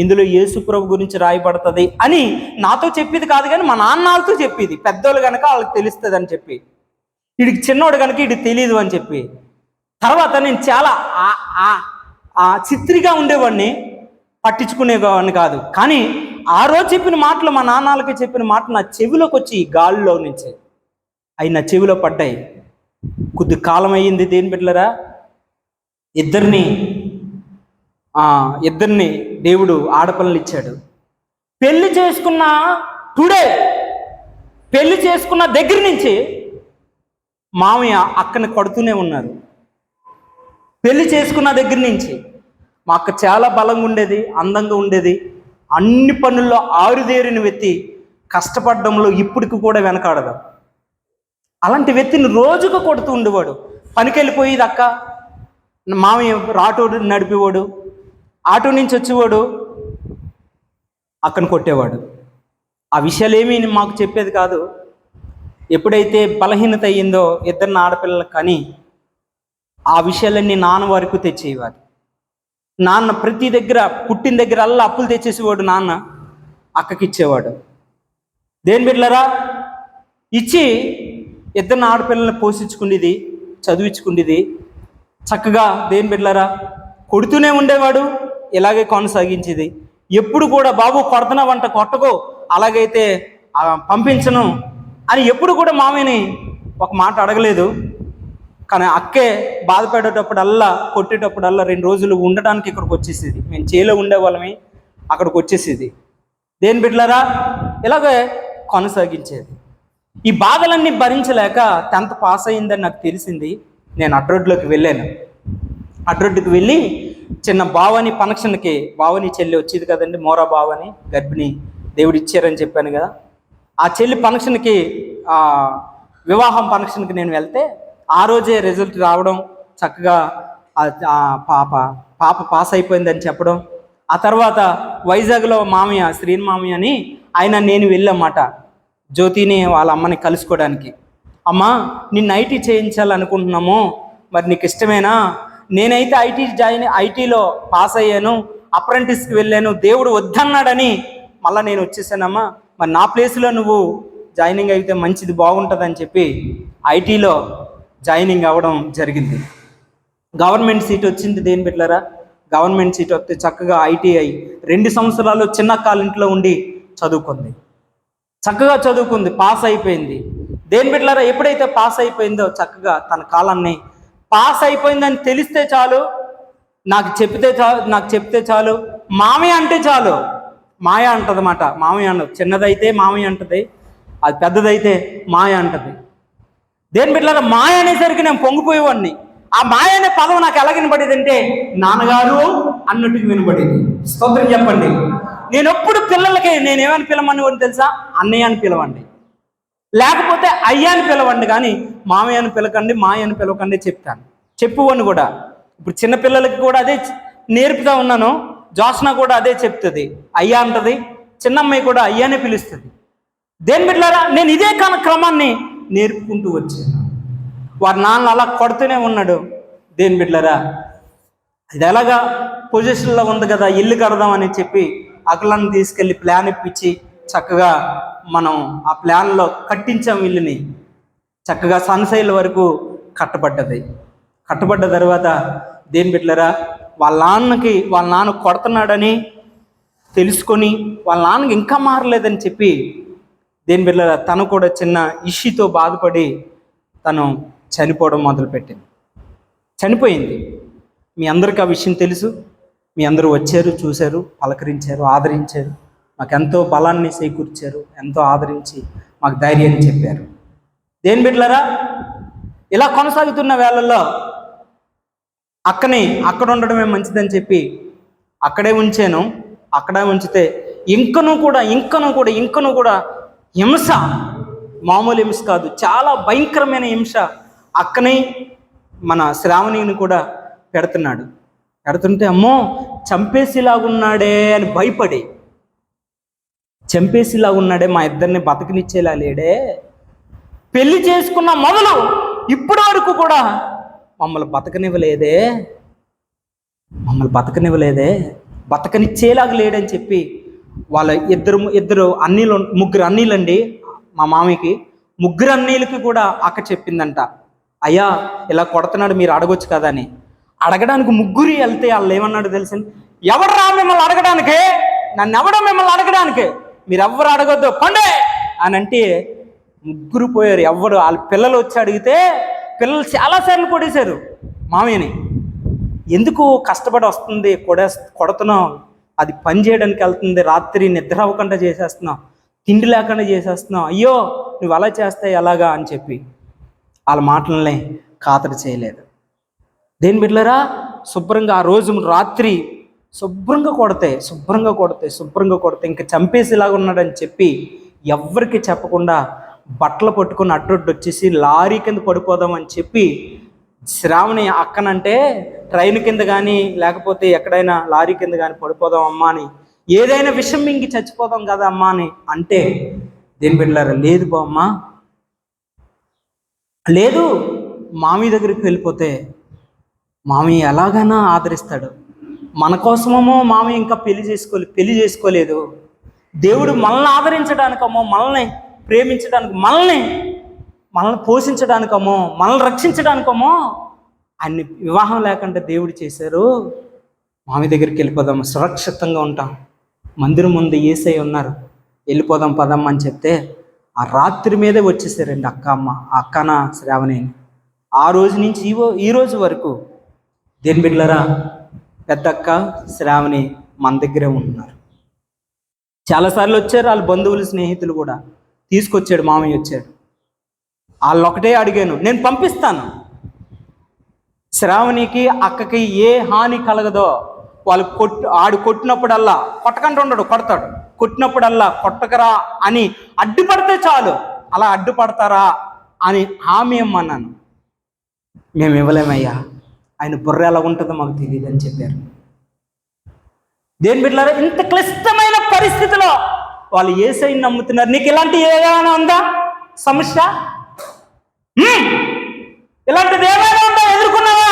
ఇందులో యేసు ప్రభు గురించి రాయబడుతుంది అని నాతో చెప్పేది కాదు, కానీ మా నాన్నలతో చెప్పేది. పెద్దోళ్ళు కనుక వాళ్ళకి తెలుస్తుంది అని చెప్పి, వీడికి చిన్నోడు కనుక వీడికి తెలియదు అని చెప్పి. తర్వాత నేను చాలా చిత్రిగా ఉండేవాడిని, పట్టించుకునేవాడిని కాదు. కానీ ఆ రోజు చెప్పిన మాటలు, మా నాన్నలకి చెప్పిన మాటలు నా చెవిలోకి వచ్చి గాలిలో నుంచి అవి నా చెవిలో పడ్డాయి. కొద్ది కాలం అయ్యింది, దేని బిడ్డలరా, ఇద్దరిని దేవుడు ఆడపిల్లలు ఇచ్చాడు. పెళ్లి చేసుకున్న దగ్గర నుంచి మామయ్య అక్కని కొడుతూనే ఉన్నారు. పెళ్లి చేసుకున్న దగ్గర నుంచి మా అక్క చాలా బలంగా ఉండేది, అందంగా ఉండేది, అన్ని పనుల్లో ఆరుదేరిన వ్యక్తి, కష్టపడడంలో ఇప్పటికి కూడా వెనకాడదు. అలాంటి వ్యక్తిని రోజుగా కొడుతూ ఉండేవాడు. పనికి వెళ్ళిపోయేది అక్క, మామయ్య ఆటో నడిపేవాడు, ఆటో నుంచి వచ్చేవాడు, అక్కను కొట్టేవాడు. ఆ విషయాలేమీ మాకు చెప్పేది కాదు. ఎప్పుడైతే బలహీనత అయ్యిందో ఇద్దరిని ఆడపిల్లలు కానీ ఆ విషయాలన్నీ నాన్న వరకు తెచ్చేవాడు. నాన్న ప్రతి దగ్గర, పుట్టిన దగ్గర అల్లా అప్పులు తెచ్చేసేవాడు. నాన్న అక్కకి ఇచ్చేవాడు. దేని బిడ్డలరా, ఇచ్చి ఇద్దరిని ఆడపిల్లల్ని పోషించుకునేది, చదివించుకునేది చక్కగా. దేని బిడ్డలరా, కొడుతూనే ఉండేవాడు, ఇలాగే కొనసాగించేది. ఎప్పుడు కూడా బాబు కొడుతున్నావంట, కొట్టకో, అలాగైతే పంపించను అని ఎప్పుడు కూడా మామయ్యని ఒక మాట అడగలేదు. కానీ అక్కే బాధపడేటప్పుడల్లా, కొట్టేటప్పుడల్లా 2 రోజులు ఉండడానికి ఇక్కడికి వచ్చేసేది. మేము చేలో ఉండేవాళ్ళమే, అక్కడికి వచ్చేసేది. దేని బిడ్డలారా, ఇలాగే కొనసాగించేది. ఈ బాధలన్నీ భరించలేక 10th పాస్ అయిందని నాకు తెలిసింది. నేను అడ్రోడ్లోకి వెళ్ళాను. అడ్రోడ్కి వెళ్ళి చిన్న భావని ఫంక్షన్కి, భావని చెల్లి వచ్చేది కదండి, మోరా భావని, గర్భిణి, దేవుడు ఇచ్చారని చెప్పాను కదా. ఆ చెల్లి ఫంక్షన్కి, వివాహం ఫంక్షన్కి నేను వెళ్తే ఆ రోజే రిజల్ట్ రావడం, చక్కగా పాప పాస్ అయిపోయిందని చెప్పడం. ఆ తర్వాత వైజాగ్లో మామయ్య, శ్రీని మామయ్య అని ఆయన, నేను వెళ్ళామాట జ్యోతిని వాళ్ళ అమ్మని కలుసుకోవడానికి. అమ్మ, నిన్ను ఐటీ చేయించాలనుకుంటున్నాము, మరి నీకు ఇష్టమేనా? నేనైతే ఐటీలో పాస్ అయ్యాను, అప్రెంటిస్కి వెళ్ళాను, దేవుడు వద్దన్నాడని మళ్ళీ నేను వచ్చేసానమ్మా. మరి నా ప్లేస్లో నువ్వు జాయినింగ్ అయితే మంచిది, బాగుంటుందని చెప్పి ఐటీలో జాయినింగ్ అవ్వడం జరిగింది. గవర్నమెంట్ సీట్ వచ్చింది. దేని బిడ్డలారా, గవర్నమెంట్ సీట్ వస్తే చక్కగా ఐటీఐ 2 సంవత్సరాలు చిన్న కాలింట్లో ఉండి చదువుకుంది. చక్కగా చదువుకుంది, పాస్ అయిపోయింది. దేని బిడ్డలారా, ఎప్పుడైతే పాస్ అయిపోయిందో చక్కగా తన కాలాన్ని, పాస్ అయిపోయిందని తెలిస్తే చాలు, నాకు చెప్తే చాలు, మామయ్య అంటే చాలు, మాయ అంటదన్నమాట. మామయ్య అన్నది, చిన్నదైతే మామయ్య అంటది, అది పెద్దదైతే మాయ అంటది. దేని బిడ్డలారా, మాయ అనేసరికి నేను పొంగిపోయేవాడిని. ఆ మాయ అనే పదం నాకు ఎలా వినపడేది అంటే, నాన్నగారు అన్నట్టుగా వినపడేది. స్తోత్రం చెప్పండి. నేను ఎప్పుడు పిల్లలకి నేనేమని పిలవమని తెలుసా, అన్నయ్య అని పిలవండి, లేకపోతే అయ్యా అని పిలవండి, కానీ మామయ్య అని పిలకండి, మాయ అని పిలవకండి చెప్తాను. చెప్పువని కూడా ఇప్పుడు చిన్నపిల్లలకి కూడా అదే నేర్పుతా ఉన్నాను. జోష్న కూడా అదే చెప్తుంది, అయ్యా అంటది. చిన్నమ్మాయి కూడా అయ్యానే పిలుస్తుంది. దేని బిడ్డలారా, నేను ఇదే క్రమాన్ని నేర్పుకుంటూ వచ్చాను. వారి నాన్న అలా కొడుతూనే ఉన్నాడు. దేని బిడ్డలారా, ఇది ఎలాగా పొజిషన్లో ఉంది కదా, ఇల్లు కడదామని చెప్పి అక్కలను తీసుకెళ్ళి ప్లాన్ ఇప్పించి చక్కగా మనం ఆ ప్లాన్లో కట్టించాం ఇల్లుని. చక్కగా సన్సైల్ వరకు కట్టబడ్డ తర్వాత దేని బిడ్డలారా, వాళ్ళ నాన్న కొడుతున్నాడని తెలుసుకొని, వాళ్ళ నాన్నకి ఇంకా మారలేదని చెప్పి దేని బిడ్డలారా, తను కూడా చిన్న ఇష్యూతో బాధపడి తను చనిపోవడం మొదలుపెట్టింది. చనిపోయింది. మీ అందరికీ ఆ విషయం తెలుసు. మీ అందరూ వచ్చారు, చూశారు, పలకరించారు, ఆదరించారు, మాకు ఎంతో బలాన్ని చేకూర్చారు, ఎంతో ఆదరించి మాకు ధైర్యాన్ని చెప్పారు. దేని బిడ్డలారా, ఇలా కొనసాగుతున్న వేళల్లో అక్కడ ఉండడమే మంచిదని చెప్పి అక్కడే ఉంచాను. అక్కడే ఉంచితే ఇంకనూ కూడా హింస, మామూలు హింస కాదు, చాలా భయంకరమైన హింస అక్కనే మన శ్రావణిని కూడా పెడుతుంటే అమ్మో చంపేసేలాగున్నాడే అని భయపడి చంపేసిలా ఉన్నాడే, మా ఇద్దరిని బతకనిచ్చేలా లేడే, పెళ్లి చేసుకున్న మొదలు ఇప్పటి వరకు కూడా మమ్మల్ని బతకనివ్వలేదే, బతకనిచ్చేలాగా లేడని చెప్పి వాళ్ళ ఇద్దరు అన్నీలు, ముగ్గురు అన్నీలండి మా మామయ్యకి, ముగ్గురు అన్నీలకి కూడా అక్క చెప్పిందంట, అయ్యా ఇలా కొడుతున్నాడు మీరు అడగొచ్చు కదా అని. అడగడానికి ముగ్గురు వెళ్తే వాళ్ళు ఏమన్నాడు తెలుసు, ఎవడరా మిమ్మల్ని అడగడానికి, నన్ను ఎవడో మిమ్మల్ని అడగడానికి, మీరు ఎవ్వరు అడగొద్దు పండే అని అంటే ముగ్గురు పోయారు. ఎవరు వాళ్ళ పిల్లలు వచ్చి అడిగితే పిల్లలు చాలాసార్లు కొడేశారు మామయ్యని. ఎందుకు కష్టపడి వస్తుంది కొడుతున్నావు, అది పని చేయడానికి వెళ్తుంది, రాత్రి నిద్ర అవ్వకుండా చేసేస్తున్నావు, తిండి లేకుండా చేసేస్తున్నావు, అయ్యో నువ్వు అలా చేస్తే ఎలాగా అని చెప్పి వాళ్ళ మాటలని ఖాతరు చేయలేదు. దేని బిడ్డలారా, శుభ్రంగా ఆ రోజు రాత్రి శుభ్రంగా కొడితే ఇంకా చంపేసేలాగా ఉన్నాడని చెప్పి ఎవ్వరికి చెప్పకుండా బట్టలు పట్టుకొని అడ్డొడ్డు వచ్చేసి లారీ కింద పడిపోదామని చెప్పి శ్రావణి అక్కనంటే ట్రైన్ కింద కానీ లేకపోతే ఎక్కడైనా లారీ కింద కానీ పడిపోదాం అమ్మా అని, ఏదైనా విషయం మింగి చచ్చిపోదాం కదా అమ్మా అని అంటే, దేని బిడ్డలారా లేదు బామ్మా, లేదు మామయ్య దగ్గరికి వెళ్ళిపోతే మామయ్య ఎలాగైనా ఆదరిస్తాడు, మన కోసమేమో మామయ్య ఇంకా పెళ్లి చేసుకోలేదు, దేవుడు మనల్ని ఆదరించడానికమో, మనల్ని ప్రేమించడానికి, మనల్ని పోషించడానికమో, మనల్ని రక్షించడానికమో అన్ని వివాహం లేకుండా దేవుడు చేశారు, మామయ్య దగ్గరికి వెళ్ళిపోదాం, సురక్షితంగా ఉంటాం, మందిరం ముందు యేసయ్య ఉన్నారు, వెళ్ళిపోదాం పదమ్మ అని చెప్తే ఆ రాత్రి మీదే వచ్చేసారండి అక్కన శ్రావణి. ఆ రోజు నుంచి ఈ రోజు వరకు దేని బిడ్డలారా పెద్దక్క శ్రావణి మన దగ్గరే ఉంటున్నారు. చాలాసార్లు వచ్చారు వాళ్ళ బంధువులు, స్నేహితులు కూడా తీసుకొచ్చాడు మామయ్య వచ్చాడు. వాళ్ళు ఒకటే అడిగాను, నేను పంపిస్తాను, శ్రావణికి అక్కకి ఏ హాని కలగదో, వాళ్ళు ఆడు కొట్టినప్పుడల్లా కొట్టకుండా ఉండడు, కొడతాడు, కొట్టినప్పుడల్లా కొట్టకరా అని అడ్డుపడితే చాలు, అలా అడ్డుపడతారా అని హామీ ఇమ్మన్నాను. మేము ఇవ్వలేమయ్యా, ఆయన బుర్ర ఎలా ఉంటుందో మాకు తెలియదు అని చెప్పారు. దేని బిడ్డలారా, ఇంత క్లిష్టమైన పరిస్థితిలో వాళ్ళు యేసయ్యని నమ్ముతున్నారు. నీకు ఇలాంటి ఏదైనా ఉందా సమస్య? ఇలాంటిది ఏమైనా ఉందా, ఎదుర్కొన్నావా?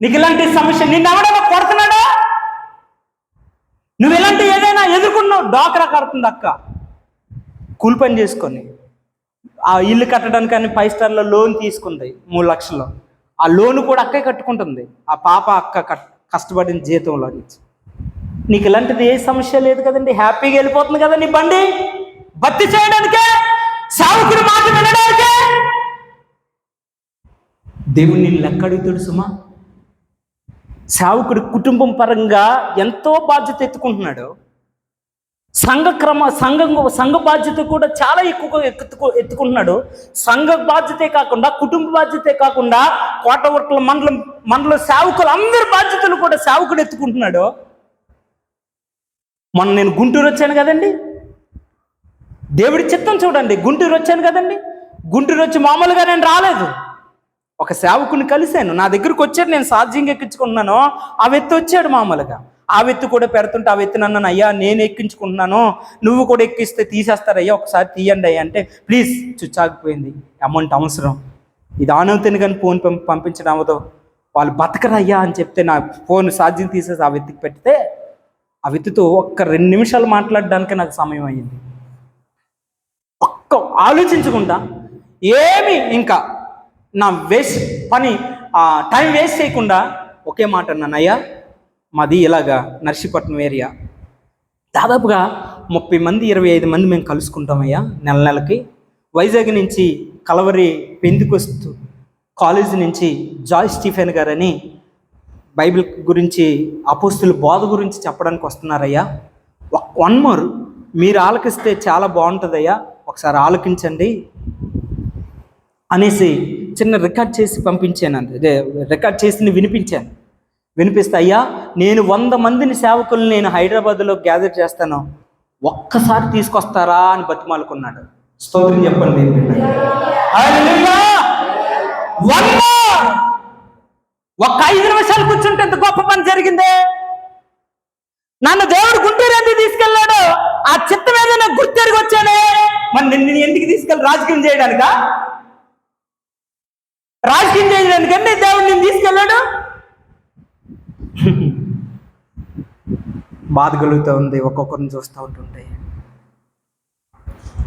నీకు ఇలాంటి సమస్య, నిన్ను ఎవడైనా కొడుతున్నాడా? నువ్వు ఇలాంటి ఏదైనా ఎదుర్కొన్నావు? డాక్రా కడుతుంది అక్క, కూలి పని చేసుకొని ఆ ఇల్లు కట్టడానికి అని 5 స్టార్లో లోన్ తీసుకుంది 3 లక్షలు. ఆ లోను కూడా అక్కే కట్టుకుంటుంది, ఆ పాప అక్క కష్టపడిన జీతంలో నుంచి. నీకు ఇలాంటిది ఏ సమస్య లేదు కదండి, హ్యాపీగా వెళ్ళిపోతుంది కదా నీ బండి, భర్తీ చేయడానికే, సావుకుడి మాట వినడానికే. దేవుడు నిన్ను లెక్క అడుగుతాడు సుమా. సావుకుడి కుటుంబం పరంగా ఎంతో బాధ్యత ఎత్తుకుంటున్నాడు, సంఘ బాధ్యత కూడా చాలా ఎక్కువగా ఎత్తుకుంటున్నాడు. సంఘ బాధ్యతే కాకుండా, కుటుంబ బాధ్యతే కాకుండా, కోటవర్కుల మండల సేవకులు అందరి బాధ్యతలు కూడా సేవకుడు ఎత్తుకుంటున్నాడు. మొన్న నేను గుంటూరు వచ్చాను కదండి, దేవుడి చిత్తం చూడండి, గుంటూరు వచ్చాను కదండి. గుంటూరు వచ్చి మామూలుగా నేను రాలేదు, ఒక సేవకుని కలిశాను, నా దగ్గరకు వచ్చాడు, నేను ఛార్జింగ్ ఎక్కించుకుంటున్నాను, ఆ వ్యక్తి వచ్చాడు మామూలుగా. ఆ వ్యక్తి కూడా పెడుతుంటే ఆ వ్యక్తి నన్ను, అయ్యా నేను ఎక్కించుకుంటున్నాను, నువ్వు కూడా ఎక్కిస్తే తీసేస్తారయ్యా, ఒకసారి తీయండి అయ్యా అంటే, ప్లీజ్ చుచ్చాగిపోయింది, అమౌంట్ అవసరం, ఇది ఆన్ అవుతుంది కానీ ఫోన్ పంపించడం అవ్వదు, వాళ్ళు బతకరయ్యా అని చెప్తే నా ఫోన్ ఛార్జింగ్ తీసేసి ఆ వ్యక్తికి పెడితే, ఆ వ్యక్తితో ఒక్క 2 నిమిషాలు మాట్లాడడానికి నాకు సమయం అయ్యింది. ఆలోచించకుండా ఏమి ఇంకా నా టైం వేస్ట్ చేయకుండా ఒకే మాట అన్నాను, అయ్యా మాది ఇలాగా నర్సీపట్నం ఏరియా, దాదాపుగా 30 మంది 25 మంది మేము కలుసుకుంటామయ్యా నెలకి. వైజాగ్ నుంచి కలవరి పెందుకొస్తు కాలేజీ నుంచి జాయ్ స్టీఫెన్ గారని బైబిల్ గురించి, అపోస్తుల బోధ గురించి చెప్పడానికి వస్తున్నారయ్యా. 1 మోర్ మీరు ఆలకిస్తే చాలా బాగుంటుందయ్యా, ఒకసారి ఆలకించండి అనేసి చిన్న రికార్డ్ చేసి పంపించాను, రికార్డ్ చేసి వినిపిస్తే, అయ్యా నేను 100 మందిని సేవకులు నేను హైదరాబాద్లో గ్యాదర్ చేస్తాను, ఒక్కసారి తీసుకొస్తారా అని బతిమాలుకున్నాడు. స్తోత్రం చెప్పండి. ఒక్క 5 నిమిషాలు కూర్చుంటే ఎంత గొప్ప పని జరిగిందే. నన్ను దేవుడు గుంటూరు ఎందుకు తీసుకెళ్ళాడు, ఆ గుర్తెరిగి వచ్చానే, మరి నిన్ను ఎందుకు తీసుకెళ్ళి రాజకీయం చేయడానికా? రాజకీయం చేయడానికండి దేవుడు నిన్ను తీసుకెళ్ళాడు. బాధ కలుగుతూ ఉంది ఒక్కొక్కరిని చూస్తూ ఉంటుంటే,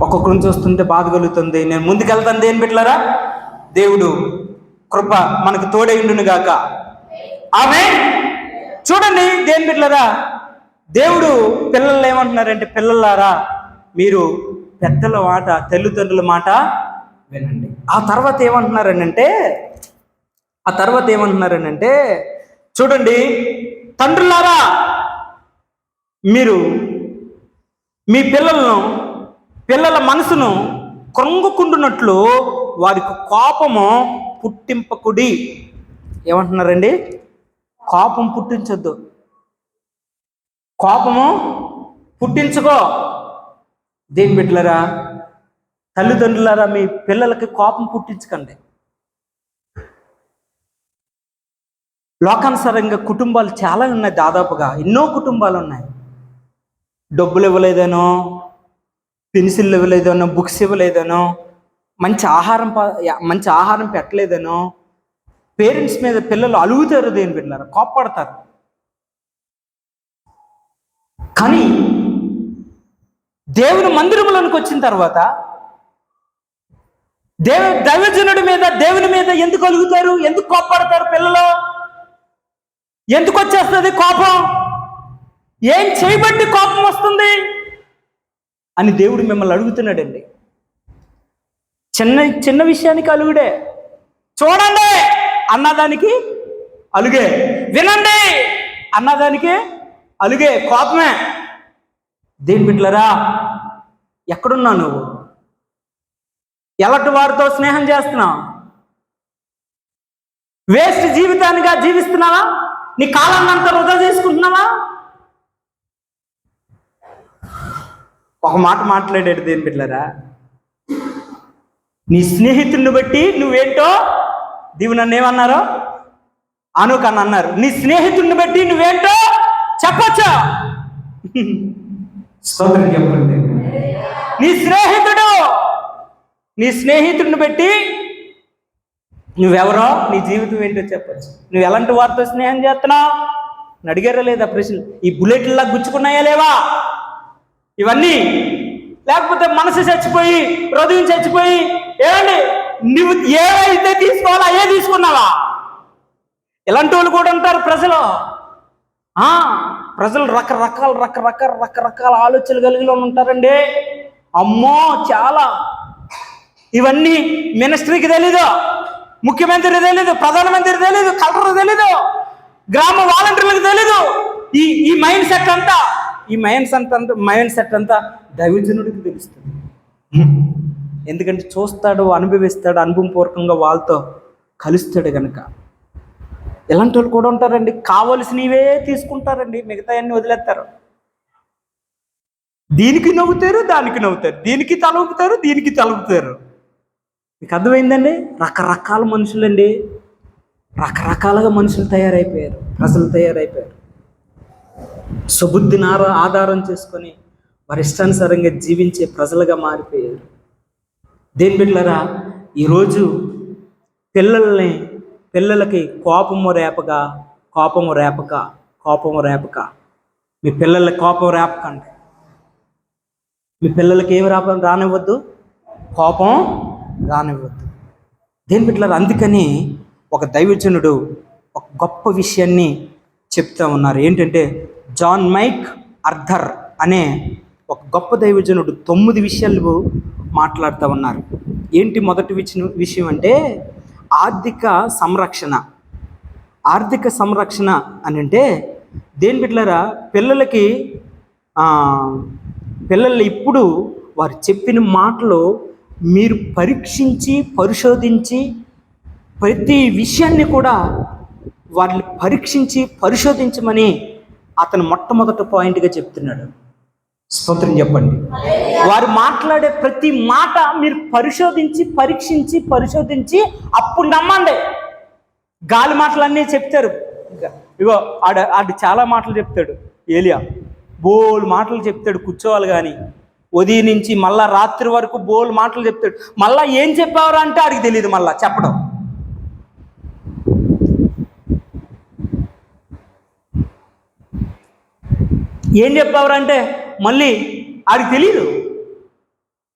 ఒక్కొక్కరిని చూస్తుంటే బాధ కలుగుతుంది. నేను ముందుకెళ్తాను దేని బిడ్డలారా. దేవుడు కృప మనకు తోడైండును గాక. ఆమేన్. చూడండి దేని బిడ్డలారా, దేవుడు పిల్లలు ఏమంటున్నారంటే, పిల్లలారా మీరు పెద్దల మాట, తల్లిదండ్రుల మాట వినండి. ఆ తర్వాత ఏమంటున్నారనంటే చూడండి, తండ్రులారా మీరు మీ పిల్లల మనసును కృంగుకుంటున్నట్లు వారికి కోపము పుట్టింపకుడి. ఏమంటున్నారండి? కోపం పుట్టించొద్దు, కోపము పుట్టించుకో. దేని బిడ్డలారా, తల్లిదండ్రులారా మీ పిల్లలకి కోపం పుట్టించకండి. లోకానుసారంగా కుటుంబాలు చాలా ఉన్నాయి, దాదాపుగా ఎన్నో కుటుంబాలు ఉన్నాయి. డబ్బులు ఇవ్వలేదనో, పెన్సిల్ ఇవ్వలేదనో, బుక్స్ ఇవ్వలేదనో, మంచి ఆహారం పెట్టలేదనో పేరెంట్స్ మీద పిల్లలు అలుగుతారు, దేని బిడ్డలారా కోప్పడతారు. కానీ దేవుని మందిరంలోనికి వచ్చిన తర్వాత దైవజనుడి మీద, దేవుని మీద ఎందుకు అలుగుతారు, ఎందుకు కోప్పడతారు పిల్లలు? ఎందుకు వచ్చేస్తుంది కోపం? ఏం చేయబట్టి కోపం వస్తుంది అని దేవుడు మిమ్మల్ని అడుగుతున్నాడండి. చిన్న విషయానికి అలుగుడే. చూడండి అన్నదానికి అలుగే, వినండి అన్నదానికి అలుగే, కోపమే. దేని బిడ్డలారా, ఎక్కడున్నావు నువ్వు? ఎలాంటి వారితో స్నేహం చేస్తున్నావు? వేస్ట్ జీవితానిగా జీవిస్తున్నావా? నీ కాలాన్ని అంతా వృధా చేసుకుంటున్నావా? ఒక మాట మాట్లాడాడు దేని బిడ్డలారా, నీ స్నేహితుడిని బట్టి నువ్వేంటో దీవు నన్ను ఏమన్నారో అనుకని అన్నారు. నీ స్నేహితుడిని బట్టి నువ్వేంటో చెప్పొచ్చా? స్తోత్రం చెప్పండి. నీ స్నేహితుడిని బట్టి నువ్వెవరో, నీ జీవితం ఏంటో చెప్పచ్చు. నువ్వు ఎలాంటి వారితో స్నేహం చేస్తున్నావు అని అడిగారా లేదా ప్రశ్నలు? ఈ బుల్లెట్లా గుచ్చుకున్నాయా లేవా ఇవన్నీ? లేకపోతే మనసు చచ్చిపోయి, హృదయం చచ్చిపోయి, ఏమండి నువ్వు ఏవైతే తీసుకోవాలో అయ్యే తీసుకున్నావా? ఇలాంటి వాళ్ళు కూడా ఉంటారు ప్రజలు రకరకాల ఆలోచనలు కలిగిన ఉంటారండి. అమ్మో చాలా. ఇవన్నీ మినిస్ట్రీకి తెలీదు, ముఖ్యమంత్రికి తెలీదు, ప్రధానమంత్రికి తెలీదు, కలెక్టర్ తెలీదు, గ్రామ వాలంటీర్లకు తెలీదు. ఈ మైండ్ సెట్ అంతా దైవజనుడికి తెలుస్తుంది. ఎందుకంటే చూస్తాడు, అనుభవిస్తాడు, అనుభవపూర్వకంగా వాళ్ళతో కలుస్తాడు కనుక. ఇలాంటి వాళ్ళు కూడా ఉంటారండి. కావలసినవే తీసుకుంటారండి, మిగతా అన్ని వదిలేస్తారు. దీనికి నవ్వుతారు, దానికి నవ్వుతారు, దీనికి తలవుతారు, దీనికి తలవుతారు. మీకు అర్థమైందండి? రకరకాల మనుషులండి, రకరకాలుగా మనుషులు తయారైపోయారు, ప్రజలు తయారైపోయారు. సుబుద్ధిని ఆధారం చేసుకొని వారి ఇష్టానుసారంగా జీవించే ప్రజలుగా మారిపోయారు. దేని బిడ్డలారా, ఈరోజు పిల్లలకి కోపము రేపక మీ పిల్లలకి కోపం రేపకండి. మీ పిల్లలకి ఏమి రానివ్వద్దు, కోపం రానివ్వద్దు. దేని బిడ్డలారా, అందుకని ఒక దైవజనుడు ఒక గొప్ప విషయాన్ని చెప్తా ఉన్నారు. ఏంటంటే జాన్ మైక్ అర్థర్ అనే ఒక గొప్ప దైవజనుడు 9 విషయాలు మాట్లాడుతూ ఉన్నారు. ఏంటి మొదటి విషయం అంటే ఆర్థిక సంరక్షణ అని అంటే దేని బిడ్డలారా, పిల్లలు ఇప్పుడు వారు చెప్పిన మాటలు మీరు పరీక్షించి పరిశోధించి ప్రతి విషయాన్ని కూడా వారిని పరీక్షించి పరిశోధించమని అతను మొట్టమొదటి పాయింట్గా చెప్తున్నాడు. స్తోత్రం చెప్పండి. వారు మాట్లాడే ప్రతి మాట మీరు పరిశోధించి అప్పుడు నమ్మండి. గాలి మాటలన్నీ చెప్తారు. ఇగో ఆడు చాలా మాటలు చెప్తాడు. ఏలియా బోల్ మాటలు చెప్తాడు, కూర్చోవాలి కానీ ఉదయం నుంచి మళ్ళా రాత్రి వరకు బోల్ మాటలు చెప్తాడు. మళ్ళా ఏం చెప్పావరా అంటే ఆడికి తెలియదు మళ్ళా చెప్పడం. ఏం చెప్పావరా అంటే మళ్ళీ ఆడికి తెలియదు.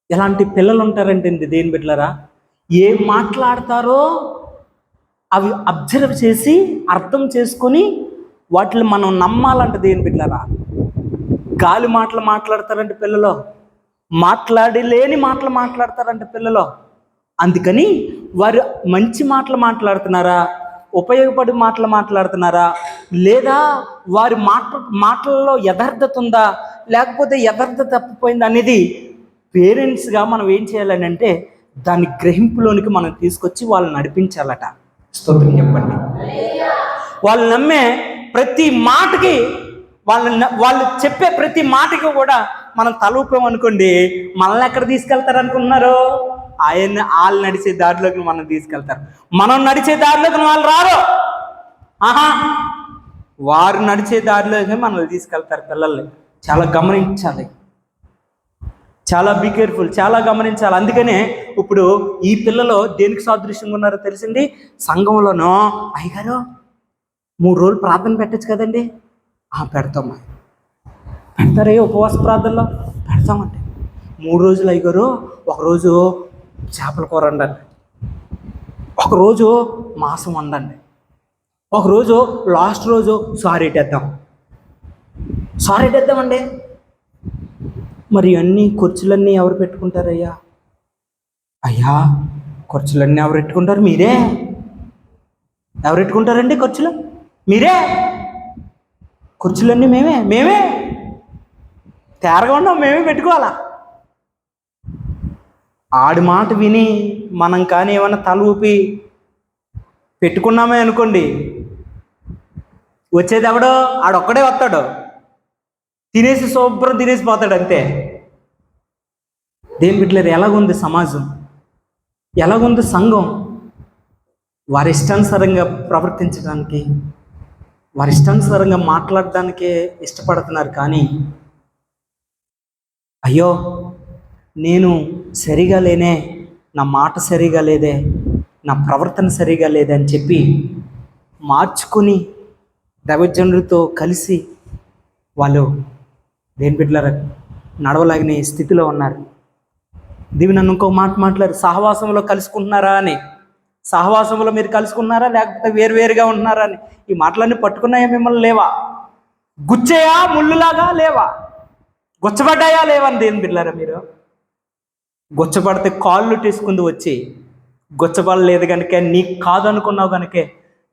ఎలాంటి పిల్లలు ఉంటారంటే దేని బిడ్డలారా, ఏం మాట్లాడతారో అవి అబ్జర్వ్ చేసి అర్థం చేసుకొని వాటిని మనం నమ్మాలంట దేని బిడ్డలారా. గాలి మాటలు మాట్లాడతారంటే పిల్లలు, మాట్లాడలేని మాటలు మాట్లాడతారంటే పిల్లలు. అందుకని వారు మంచి మాటలు మాట్లాడుతున్నారా, ఉపయోగపడే మాటలు మాట్లాడుతున్నారా, లేదా వారి మాటల్లో యథార్థత ఉందా, లేకపోతే యథార్థత తప్పిపోయిందా అనేది పేరెంట్స్గా మనం ఏం చేయాలని అంటే దాన్ని గ్రహింపులోనికి మనం తీసుకొచ్చి వాళ్ళని నడిపించాలట. స్తోత్రం చెప్పండి. వాళ్ళు నమ్మే ప్రతి మాటకి, వాళ్ళు చెప్పే ప్రతి మాటకి కూడా మనం తలూపామనుకోండి, మనల్ని ఎక్కడ తీసుకెళ్తారు అనుకుంటున్నారు? వాళ్ళు నడిచే దారిలోకి మనం తీసుకెళ్తారు. మనం నడిచే దారిలోకి వాళ్ళు రారు. వారు నడిచే దారిలోకి మనల్ని తీసుకెళ్తారు. పిల్లల్ని చాలా గమనించాలి, చాలా బీ కేర్ఫుల్, చాలా గమనించాలి. అందుకనే ఇప్పుడు ఈ పిల్లలు దేనికి సాదృశ్యంగా ఉన్నారో తెలిసింది. సంఘంలోనూ అయ్యగారు 3 రోజులు ప్రార్థన పెట్టచ్చు కదండి. పెడతామా, పెడతారే ఉపవాస ప్రార్థనలో పెడతామండి. 3 రోజులు అయ్యగారు, ఒకరోజు చేపల కూర వండండి, ఒకరోజు మాంసం వండండి, ఒకరోజు లాస్ట్ రోజు సారెట్టేద్దామండి. మరి అన్నీ ఖర్చులన్నీ ఎవరు పెట్టుకుంటారయ్యా? ఖర్చులన్నీ ఎవరు పెట్టుకుంటారు? మీరే. ఎవరు పెట్టుకుంటారండి ఖర్చులు? మీరే. ఖర్చులన్నీ మేమే తేరగా ఉన్నాం, మేమే పెట్టుకోవాలా. ఆడి మాట విని మనం కానీ ఏమన్నా తల ఊపి పెట్టుకున్నామే అనుకోండి, వచ్చేది ఎవడో? ఆడొక్కడే వస్తాడు, తినేసి శుభ్రం తినేసి పోతాడు అంతే. దేని బిడ్డలారా, ఎలాగుంది సమాజం, ఎలాగుంది సంఘం? వారి ఇష్టానుసారంగా ప్రవర్తించడానికి, వారి ఇష్టానుసారంగా మాట్లాడడానికే ఇష్టపడుతున్నారు. కానీ అయ్యో నేను సరిగా లేనే, నా మాట సరిగా లేదే, నా ప్రవర్తన సరిగా లేదే అని చెప్పి మార్చుకొని దైవజనులతో కలిసి వాళ్ళు దేని బిడ్డలారా నడవలాగిన స్థితిలో ఉన్నారు. నన్ను ఇంకో మాట మాట్లాడారు, సహవాసంలో కలుసుకుంటున్నారా అని. సహవాసంలో మీరు కలుసుకున్నారా లేకపోతే వేరువేరుగా ఉంటున్నారా అని. ఈ మాటలన్నీ పట్టుకున్నాయా మిమ్మల్ని? లేవా? గుచ్చాయా ముళ్ళులాగా? లేవా? గుచ్చబడ్డాయా? లేవని దేని బిడ్డలారా మీరు? గుచ్చబడితే కాళ్ళు తీసుకుంది వచ్చి, గుచ్చబడలేదు కనుక నీకు కాదనుకున్నావు కనుకే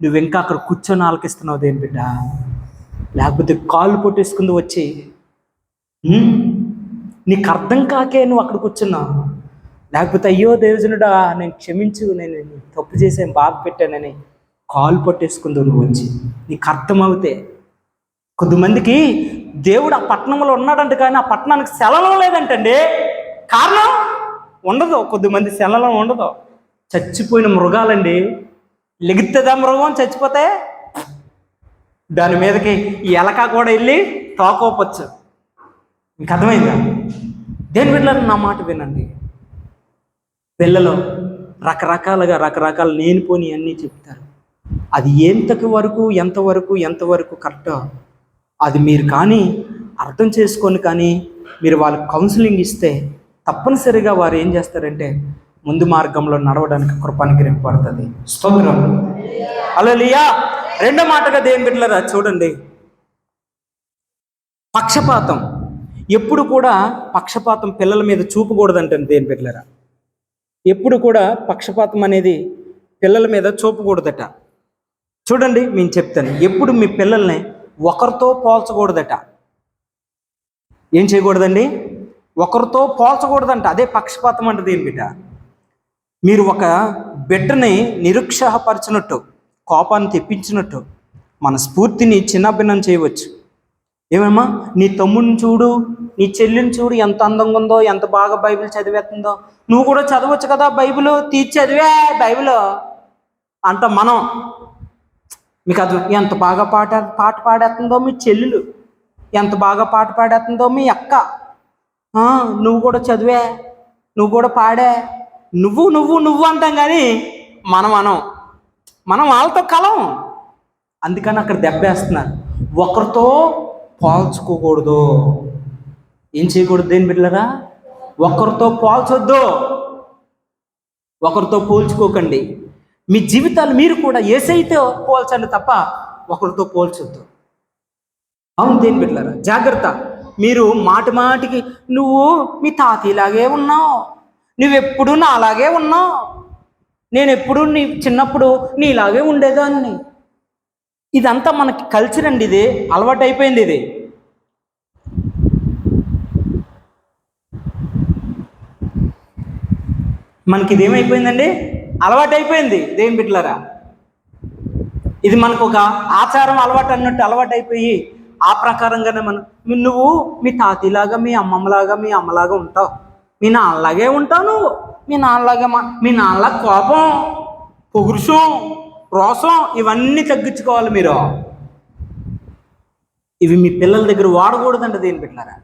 నువ్వు ఇంకా అక్కడ కూర్చొని ఆలకిస్తున్నావు దేని బిడ్డ. లేకపోతే కాళ్ళు పొట్టేసుకుంది వచ్చి, నీకు అర్థం కాకే నువ్వు అక్కడ కూర్చున్నావు. లేకపోతే అయ్యో దేవజనుడా నేను క్షమించు, నేను తప్పు చేసాను, బాధ పెట్టానని కాలు పట్టేసుకుందో నువ్వు వచ్చి. నీకు అర్థమవుతే. కొద్దిమందికి దేవుడు ఆ పట్టణంలో ఉన్నాడంట, కానీ ఆ పట్టణానికి సెలవు లేదంటండి. కారణం ఉండదు, కొద్దిమంది సెలవు ఉండదు. చచ్చిపోయిన మృగాలండి. లెగుతుందా మృగం చచ్చిపోతే? దాని మీదకి ఈ ఎలక కూడా వెళ్ళి తోకోపచ్చు. మీకు అర్థమైందా? దేని బిడ్డలారా నా మాట వినండి. పిల్లలు రకరకాల లేనిపోని అన్నీ చెప్తారు. అది ఎంతవరకు కరెక్టో అది మీరు కానీ అర్థం చేసుకొని కానీ మీరు వాళ్ళకి కౌన్సిలింగ్ ఇస్తే తప్పనిసరిగా వారు ఏం చేస్తారంటే ముందు మార్గంలో నడవడానికి కృప అనుగ్రహింపబడుతుంది. స్తోత్రం, హల్లెలూయా. రెండో మాటగా దేని బిడ్డలారా చూడండి, పక్షపాతం. ఎప్పుడు కూడా పక్షపాతం పిల్లల మీద చూపకూడదంటే దేని బిడ్డలారా, ఎప్పుడు కూడా పక్షపాతం అనేది పిల్లల మీద చూపకూడదట. చూడండి నేను చెప్తాను, ఎప్పుడు మీ పిల్లల్ని ఒకరితో పోల్చకూడదట. ఏం చేయకూడదండి? ఒకరితో పోల్చకూడదంట. అదే పక్షపాతం అంటే దేని బిడ్డ. మీరు ఒక బిడ్డని నిరుత్సాహపరచినట్టు, కోపాన్ని తెప్పించినట్టు మన స్ఫూర్తిని చిన్నభిన్నం చేయవచ్చు. ఏమమ్మా, నీ తమ్ముడిని చూడు, నీ చెల్లిని చూడు, ఎంత అందంగా ఉందో, ఎంత బాగా బైబిల్ చదివేస్తుందో, నువ్వు కూడా చదవచ్చు కదా బైబిల్, తీర్చి చదివే బైబిల్ అంట మనం. మీకు అది ఎంత బాగా పాట పాడేస్తుందో మీ చెల్లెలు, ఎంత బాగా పాట పాడేస్తుందో మీ అక్క, నువ్వు కూడా చదివే, నువ్వు కూడా పాడే, నువ్వు నువ్వు నువ్వు అంటాం కానీ మనం వాళ్ళతో కలం. అందుకని అక్కడ దెబ్బేస్తున్నారు. ఒకరితో పోల్చుకోకూడదు. ఏం చేయకూడదు దేని బిడ్డలారా? ఒకరితో పోల్చొద్దు, ఒకరితో పోల్చుకోకండి. మీ జీవితాలు మీరు కూడా యేసయ్యతో పోల్చండి తప్ప ఒకరితో పోల్చొద్దు. అవును దేని బిడ్డలారా, జాగ్రత్త. మీరు మాటికి నువ్వు మీ తాతయ్యలాగే ఉన్నావు, నువ్వెప్పుడు నాలాగే ఉన్నావు, నేను ఎప్పుడు నీ చిన్నప్పుడు నీలాగే ఉండేదాన్ని. ఇదంతా మనకి కల్చర్ అండి, ఇది అలవాటు అయిపోయింది. ఇది మనకి ఇదేమైపోయిందండి? అలవాటు అయిపోయింది. దేని బిడ్డలారా, ఇది మనకు ఒక ఆచారం అలవాటు అన్నట్టు అలవాటు అయిపోయి ఆ ప్రకారంగానే నువ్వు మీ తాతయ్యలాగా, మీ అమ్మలాగా ఉంటావు, మీ నాన్నలాగే ఉంటావు, నువ్వు మీ నాన్నలా కోపం, పొగురుషం, రోసం ఇవన్నీ తగ్గించుకోవాలి మీరు. ఇవి మీ పిల్లల దగ్గర వాడకూడదండి దేని బిడ్డలారా.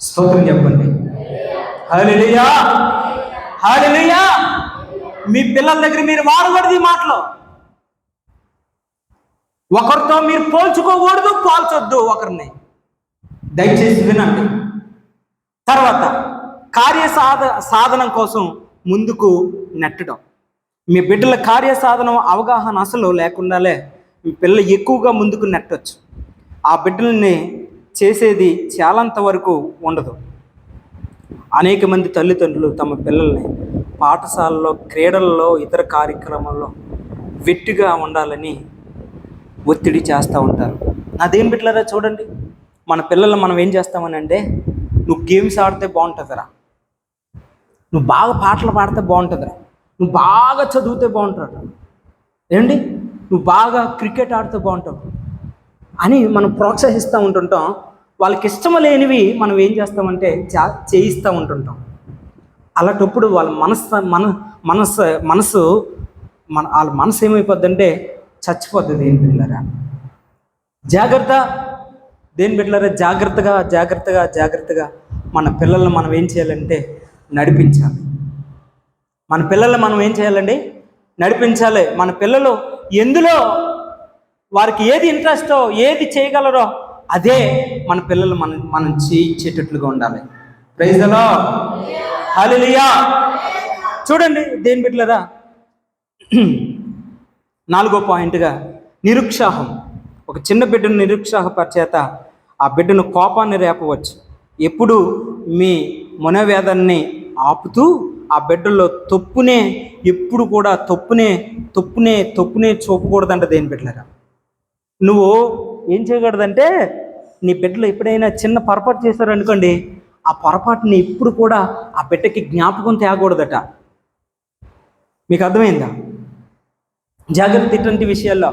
స్తోత్రం చెప్పండి. హల్లెలూయా, హల్లెలూయా. మీ పిల్లల దగ్గర మీరు వాడకూడదు ఈ మాటలు. ఒకరితో మీరు పోల్చుకోకూడదు, పోల్చొద్దు ఒకరిని. దయచేసి వినండి. తర్వాత సాధనం కోసం ముందుకు నెట్టడం. మీ బిడ్డల కార్యసాధనం అవగాహన అసలు లేకుండాలే మీ పిల్లలు ఎక్కువగా ముందుకు నెట్టవచ్చు. ఆ బిడ్డల్ని చేసేది చాలంత వరకు ఉండదు. అనేక మంది తల్లిదండ్రులు తమ పిల్లల్ని పాఠశాలలో, క్రీడలలో, ఇతర కార్యక్రమాల్లో వెట్టిగా ఉండాలని ఒత్తిడి చేస్తూ ఉంటారు. అదేం బిడ్డలారా చూడండి, మన పిల్లలు మనం ఏం చేస్తామని అంటే, నువ్వు గేమ్స్ ఆడితే బాగుంటుందిరా, నువ్వు బాగా పాటలు పాడితే బాగుంటుందిరా, నువ్వు బాగా చదివితే బాగుంటాడు, ఏంటి నువ్వు బాగా క్రికెట్ ఆడితే బాగుంటావు అని మనం ప్రోత్సహిస్తూ ఉంటుంటాం. వాళ్ళకి ఇష్టం లేనివి మనం ఏం చేస్తామంటే చేయిస్తూ ఉంటుంటాం. అలాంటప్పుడు వాళ్ళ మనసు ఏమైపోద్దంటే చచ్చిపోద్ది. దేని బిడ్డలారా జాగ్రత్త, దేని బిడ్డలారా జాగ్రత్తగా మన పిల్లల్ని మనం ఏం చేయాలంటే నడిపించాలి. మన పిల్లల్ని మనం ఏం చేయాలండి? నడిపించాలి. మన పిల్లలు ఎందులో వారికి ఏది ఇంట్రెస్టో, ఏది చేయగలరో అదే మన పిల్లలు మనం చేయించేటట్లుగా ఉండాలి. ప్రైజ్ ది లార్డ్, హల్లెలూయా. చూడండి దేని బిడ్డలారా, 4వ పాయింట్గా నిరుత్సాహం. ఒక చిన్న బిడ్డను నిరుత్సాహపరిచేత ఆ బిడ్డను కోపాన్ని రేపవచ్చు. ఎప్పుడు మీ మనోవేదనని ఆపుతూ ఆ బిడ్డల్లో ఎప్పుడు కూడా తప్పునే చూపకూడదంట. దేని బిడ్డలారా, నువ్వు ఏం చేయకూడదంటే, నీ బిడ్డలు ఎప్పుడైనా చిన్న పొరపాటు చేశారనుకోండి, ఆ పొరపాటుని ఎప్పుడు కూడా ఆ బిడ్డకి జ్ఞాపకం తేకూడదట. మీకు అర్థమైందా? జాగ్రత్త ఇటువంటి విషయాల్లో.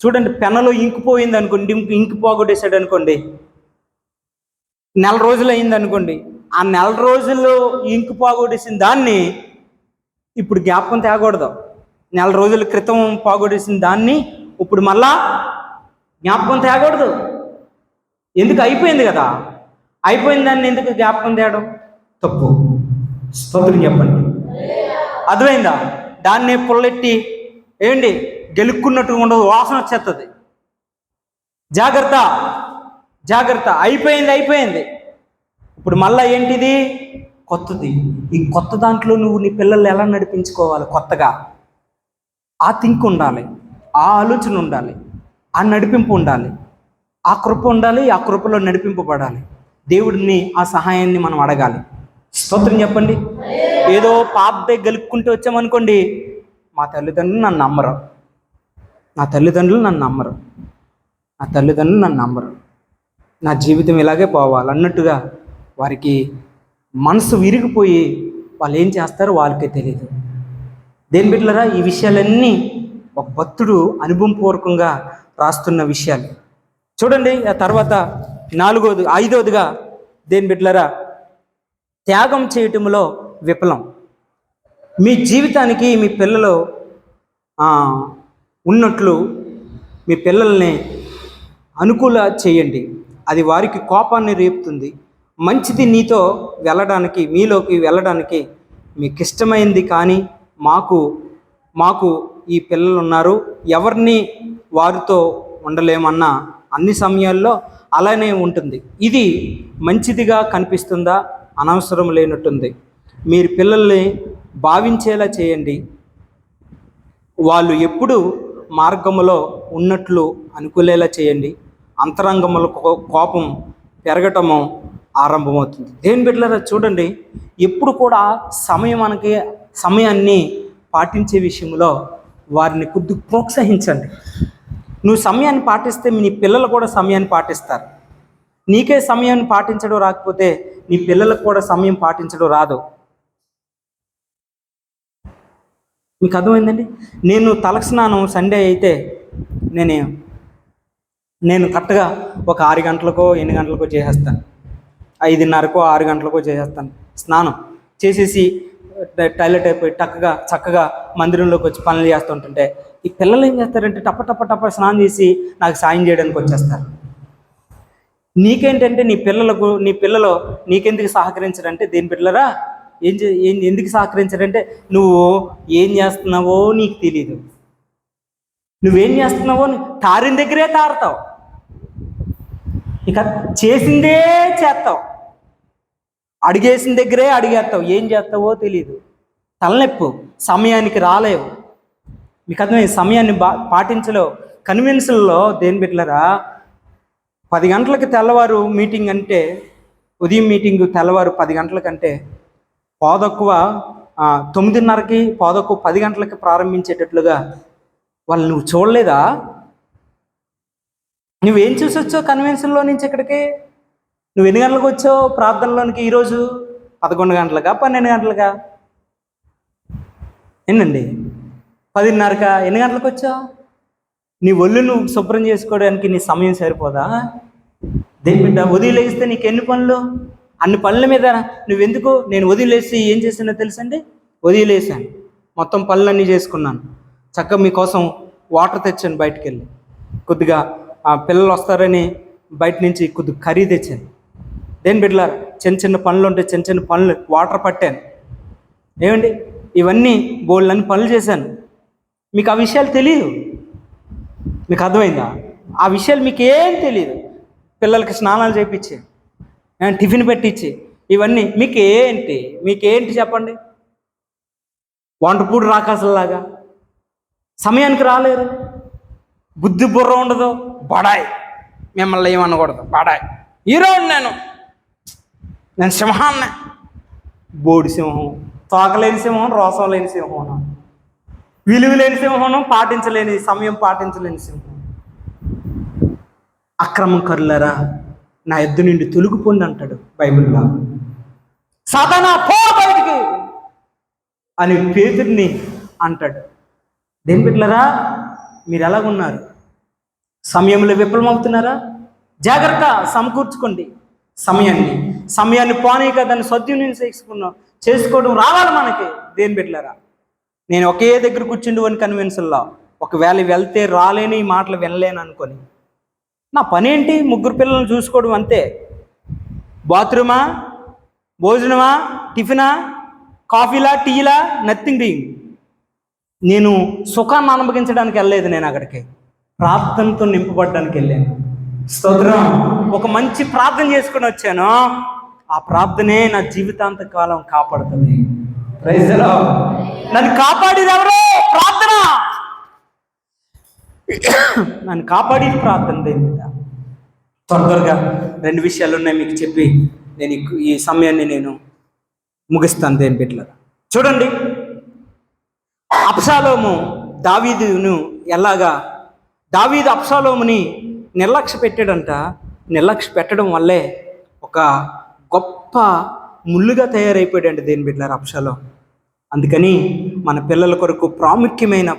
చూడండి, పెన్నులో ఇంకు పోయింది అనుకోండి, ఇంకు పోగొట్టేశాడు అనుకోండి, నెల రోజులు అయింది అనుకోండి, ఆ నెల రోజుల్లో ఇంకు పోగొట్టేసిన దాన్ని ఇప్పుడు జ్ఞాపకం తేకూడదు. నెల రోజుల క్రితం పోగొట్టేసిన దాన్ని ఇప్పుడు మళ్ళా జ్ఞాపకం తేకూడదు. ఎందుకు? అయిపోయింది కదా. అయిపోయిన దాన్ని ఎందుకు జ్ఞాపకం తేయడం? తప్పు. స్తోత్రం చెప్పండి. అర్థమైందా? దాన్ని పుల్లెట్టి ఏంటి గెలుక్కున్నట్టు ఉండదు, వాసన వచ్చేస్తుంది. జాగ్రత్త. అయిపోయింది. ఇప్పుడు మళ్ళీ ఏంటిది? కొత్తది. ఈ కొత్త దాంట్లో నువ్వు నీ పిల్లల్ని ఎలా నడిపించుకోవాలి? కొత్తగా ఆ థింక్ ఉండాలి, ఆ ఆలోచన ఉండాలి, ఆ నడిపింపు ఉండాలి, ఆ కృప ఉండాలి, ఆ కృపలో నడిపింపబడాలి. దేవుడిని ఆ సహాయాన్ని మనం అడగాలి. స్తోత్రం చెప్పండి. ఏదో పాపదే గెలుక్కుంటూ వచ్చామనుకోండి, మా తల్లిదండ్రులు నన్ను నమ్మరు, నా జీవితం ఇలాగే పోవాలి అన్నట్టుగా వారికి మనసు విరిగిపోయి వాళ్ళు ఏం చేస్తారో వాళ్ళకే తెలియదు. దేని బిడ్డలారా, ఈ విషయాలన్నీ ఒక భక్తుడు అనుభవపూర్వకంగా రాస్తున్న విషయాలు. చూడండి, ఆ తర్వాత 5వదిగా దేని బిడ్డలారా, త్యాగం చేయటంలో విఫలం. మీ జీవితానికి మీ పిల్లలు ఉన్నట్లు మీ పిల్లల్ని అనుకూల చేయండి. అది వారికి కోపాన్ని రేపుతుంది, మంచిది నీతో వెళ్ళడానికి, మీలోకి వెళ్ళడానికి మీకు ఇష్టమైంది, కానీ మాకు మాకు ఈ పిల్లలు ఉన్నారు, ఎవరిని వారితో ఉండలేమన్న అన్ని సమయాల్లో అలానే ఉంటుంది. ఇది మంచిదిగా కనిపిస్తుందా? అనవసరం లేనట్టుంది. మీరు పిల్లల్ని భావించేలా చేయండి. వాళ్ళు ఎప్పుడు మార్గములో ఉన్నట్లు అనుకునేలా చేయండి. అంతరంగముల కోపం పెరగటము ఆరంభమవుతుంది. దేవుని బిడ్డలారా చూడండి, ఎప్పుడు కూడా సమయాన్ని పాటించే విషయంలో వారిని కొద్దిగా ప్రోత్సహించండి. నువ్వు సమయాన్ని పాటిస్తే నీ పిల్లలు కూడా సమయాన్ని పాటిస్తారు. నీకే సమయాన్ని పాటించడం రాకపోతే నీ పిల్లలకు కూడా సమయం పాటించడం రాదు. మీకు అర్థమైందండి? నేను తలస్నానం సండే అయితే నేను కరెక్ట్గా ఒక 6 గంటలకో 8 గంటలకో చేసేస్తాను. 5:30కో 6 గంటలకో చేసేస్తాను. స్నానం చేసేసి టాయిలెట్ అయిపోయి చక్కగా మందిరంలోకి వచ్చి పనులు చేస్తుంటుంటే ఈ పిల్లలు ఏం చేస్తారంటే టప్ప స్నానం చేసి నాకు సాయం చేయడానికి వచ్చేస్తారు. నీకేంటంటే నీ పిల్లలు నీకెందుకు సహకరించరంటే, దేని పిల్లరా ఎందుకు సహకరించరంటే నువ్వు ఏం చేస్తున్నావో నీకు తెలీదు. నువ్వేం చేస్తున్నావో తారిన దగ్గరే తారుతావు, ఇక చేసిందే చేస్తావు, అడిగేసిన దగ్గరే అడిగేస్తావు, ఏం చేస్తావో తెలీదు. తలనొప్పు, సమయానికి రాలేవు. మీకు అర్థమైంది? సమయాన్ని పాటించలేవు. కన్వెన్షన్లో దేని బిడ్డలరా 10 గంటలకి తెల్లవారు మీటింగ్ అంటే, ఉదయం మీటింగ్ తెల్లవారు 10 గంటలకంటే పాదక్కువ 9:30కి 10 గంటలకి ప్రారంభించేటట్లుగా వాళ్ళు నువ్వు చూడలేదా? నువ్వేం చూసి వచ్చావు కన్వెన్షన్లో నుంచి ఇక్కడికి? నువ్వు ఎన్ని గంటలకు వచ్చావు ప్రార్థనలోనికి ఈరోజు? 11 గంటలకా 12 గంటలకా? ఏంటండి 10:30కా? ఎన్ని గంటలకు వచ్చావు? నీ ఒళ్ళు నువ్వు శుభ్రం చేసుకోవడానికి నీ సమయం సరిపోదా? దేని బిడ్డ, వదిలేస్తే నీకు ఎన్ని పనులు? అన్ని పనుల మీద నువ్వెందుకు? నేను వదిలేసి ఏం చేసినా తెలుసండి, వదిలేసాను, మొత్తం పనులన్నీ చేసుకున్నాను. చక్కగా మీకోసం వాటర్ తెచ్చాను, బయటికి వెళ్ళి కొద్దిగా పిల్లలు వస్తారని బయట నుంచి కొద్దిగా కర్రీ తెచ్చాను. దేని బిడ్డలారా, చిన్న పనులు ఉంటే చిన్న పనులు వాటర్ పట్టాను. ఏమండి, ఇవన్నీ బోల్డన్ని పనులు చేశాను. మీకు ఆ విషయాలు తెలియదు. మీకు అర్థమైందా? ఆ విషయాలు మీకు ఏం తెలియదు. పిల్లలకి స్నానాలు చేయించి, టిఫిన్ పెట్టించి, ఇవన్నీ మీకేంటి చెప్పండి? వంటపూడి రాకాసులాగా సమయానికి రాలేరు, బుద్ధి బుర్ర ఉండదు, బడాయి. మిమ్మల్ని ఏమనకూడదు, బడాయి. ఈరోజు నేను సింహాన్ని, బోడి సింహం, తోకలేని సింహం, రోసం లేని సింహం, విలువ లేని సింహం, సమయం పాటించలేని సింహం. అక్రమకారులారా నా ఎద్దు నుండి తొలగిపోండి అంటాడు బైబిల్లో. సాతానా పో బయటికి అని పేతుడిని అంటాడు. దేని బిడ్డలారా, మీరు ఎలాగున్నారు? సమయంలో విఫలమవుతున్నారా? జాగ్రత్త, సమకూర్చుకోండి సమయాన్ని పోనీక దాన్ని సద్వినియోగం చేసుకోవడం రావాలి మనకి. దేని బిడ్డలారా, నేను ఒకే దగ్గర కూర్చుండు అని కన్వెన్షన్లో ఒకవేళ వెళ్తే రాలేని ఈ మాటలు వినలేను అనుకొని, నా పనేంటి? 3 పిల్లలను చూసుకోవడం అంతే. బాత్రూమా, భోజనమా, టిఫినా, కాఫీలా, టీలా, నథింగ్ డూయింగ్. నేను సుఖాన్ని అనుభవించడానికి వెళ్ళలేదు, నేను అక్కడికి ప్రార్థనతో నింపబడడానికి వెళ్ళాను. స్తోత్రం. ఒక మంచి ప్రార్థన చేసుకుని వచ్చాను. ఆ ప్రార్థనే నా జీవితాంత కాలం కాపాడుతుంది. Praise the Lord. నన్ను కాపాడేది ఎవరో? ప్రార్థన. నన్ను కాపాడేది ప్రార్థన. దేని త్వరగా 2 విషయాలు ఉన్నాయి మీకు చెప్పి నేను ఈ సమయాన్ని నేను ముగిస్తాను. దేని బిడ్డలారా చూడండి, అబ్షాలోము దావీదు అబ్షాలోముని నిర్లక్ష్య పెట్టాడంట. నిర్లక్ష్య పెట్టడం వల్లే ఒక గొప్ప ముళ్ళుగా తయారైపోయాడండి. దేని బిడ్డలారా అబ్షాలోము. అందుకని మన పిల్లల కొరకు ప్రాముఖ్యమైన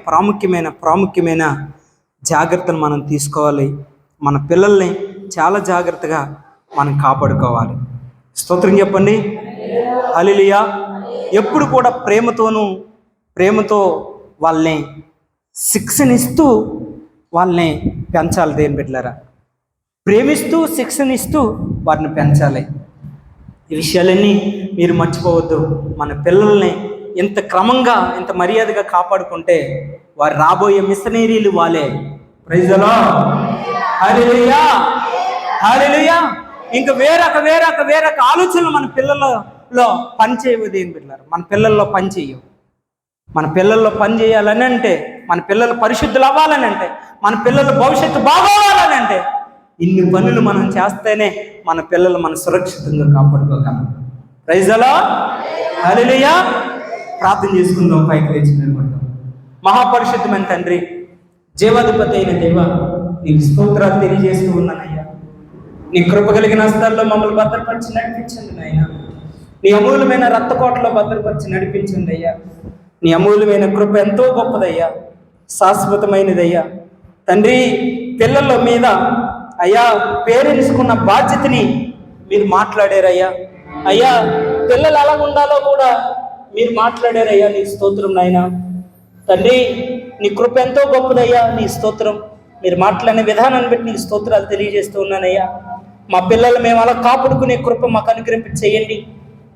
జాగ్రత్తలు మనం తీసుకోవాలి. మన పిల్లల్ని చాలా జాగ్రత్తగా మనం కాపాడుకోవాలి. స్తోత్రం చెప్పండి. హల్లెలూయా. ఎప్పుడు కూడా ప్రేమతో వాళ్ళని శిక్షణిస్తూ వాళ్ళని పెంచాలి. దేని బిడ్డలారా, ప్రేమిస్తూ శిక్షణిస్తూ వారిని పెంచాలి. ఈ విషయాలన్నీ మీరు మర్చిపోవద్దు. మన పిల్లల్ని ఇంత క్రమంగా ఇంత మర్యాదగా కాపాడుకుంటే వారు రాబోయే మిషనరీలు వాళ్ళే. Praise the lord. Hallelujah, hallelujah. ఇంకా వేరొక ఆలోచనలు మన పిల్లలలో పని చేయవద్దు. ఏం పిల్లలు మన పిల్లల్లో పని చేయవు. మన పిల్లల్లో పని చేయాలని అంటే, మన పిల్లలు పరిశుద్ధులు అవ్వాలని అంటే, మన పిల్లల భవిష్యత్తు బాగోవాలని అంటే ఇన్ని పనులు మనం చేస్తేనే మన పిల్లలు మన సురక్షితంగా కాపాడుకోగలం. Praise the lord. హల్లెలూయా. ప్రార్థన చేసుకుందాం. పైకి లేచి నిలబడదాం. మహాపరిశుద్ధమైన తండ్రి, జీవాధిపతి అయిన దేవ, నీకు స్తోత్రాలు తెలియజేస్తూ ఉన్నానయ్యా. నీ కృప కలిగిన హస్తాల్లో మమ్మల్ని భద్రపరిచి నడిపించండి నాయన. నీ అమూల్యమైన రక్తకోటలో భద్రపరిచి నడిపించండి అయ్యా. నీ అమూల్యమైన కృప ఎంతో గొప్పదయ్యా, శాశ్వతమైనదయ్యా. తండ్రి, పిల్లల మీద అయ్యా పేరెంట్స్కున్న బాధ్యతని మీరు మాట్లాడారయ్యా. అయ్యా పిల్లలు ఎలా ఉండాలో కూడా మీరు మాట్లాడారయ్యా. నీ స్తోత్రం నాయన. తండ్రి, నీ కృప ఎంతో గొప్పదయ్యా. నీ స్తోత్రం. మీరు మాట్లాడిన విధానాన్ని బట్టి నీకు స్తోత్రాలు తెలియజేస్తూ ఉన్నానయ్యా. మా పిల్లలు మేము అలా కాపాడుకునే కృప మాకు అనుగ్రహింప చేయండి.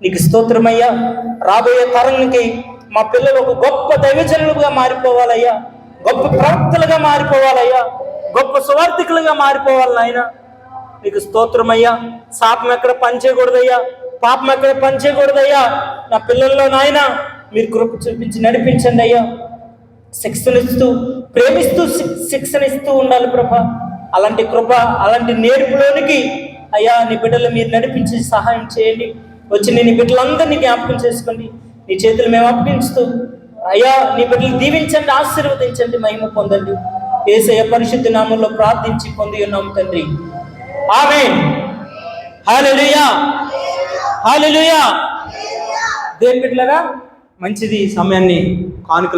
నీకు స్తోత్రమయ్యా. రాబోయే తరానికి మా పిల్లలు ఒక గొప్ప దైవజనులుగా మారిపోవాలయ్యా, గొప్ప ప్రవక్తలుగా మారిపోవాలయ్యా, గొప్ప సువార్థికులుగా మారిపోవాలి నాయన. నీకు స్తోత్రమయ్యా. శాపం ఎక్కడ పనిచేయకూడదయ్యా, పాపం ఎక్కడ పనిచేయకూడదయ్యా. నా పిల్లల్లో నాయన మీరు కృప చూపించి నడిపించండి అయ్యా. శిక్షణిస్తూ, ప్రేమిస్తూ శిక్షణిస్తూ ఉండాలి ప్రభా. అలాంటి కృప, అలాంటి నేర్పులోనికి అయ్యా నీ బిడ్డలు మీరు నడిపించి సహాయం చేయండి. వచ్చి నీ బిడ్డలందరినీ జ్ఞాపకం చేసుకోండి. నీ చేతులు మేము అప్పగించుతూ అయ్యా నీ బిడ్డలు దీవించండి, ఆశీర్వదించండి, మహిమ పొందండి. యేసయ్య పరిశుద్ధ నామములో ప్రార్థించి పొంది ఉన్నాము తండ్రి. ఆమేన్. హల్లెలూయా, హల్లెలూయా. దేవుని బిడ్డలారా, మంచిది సమయాన్ని కానుకలు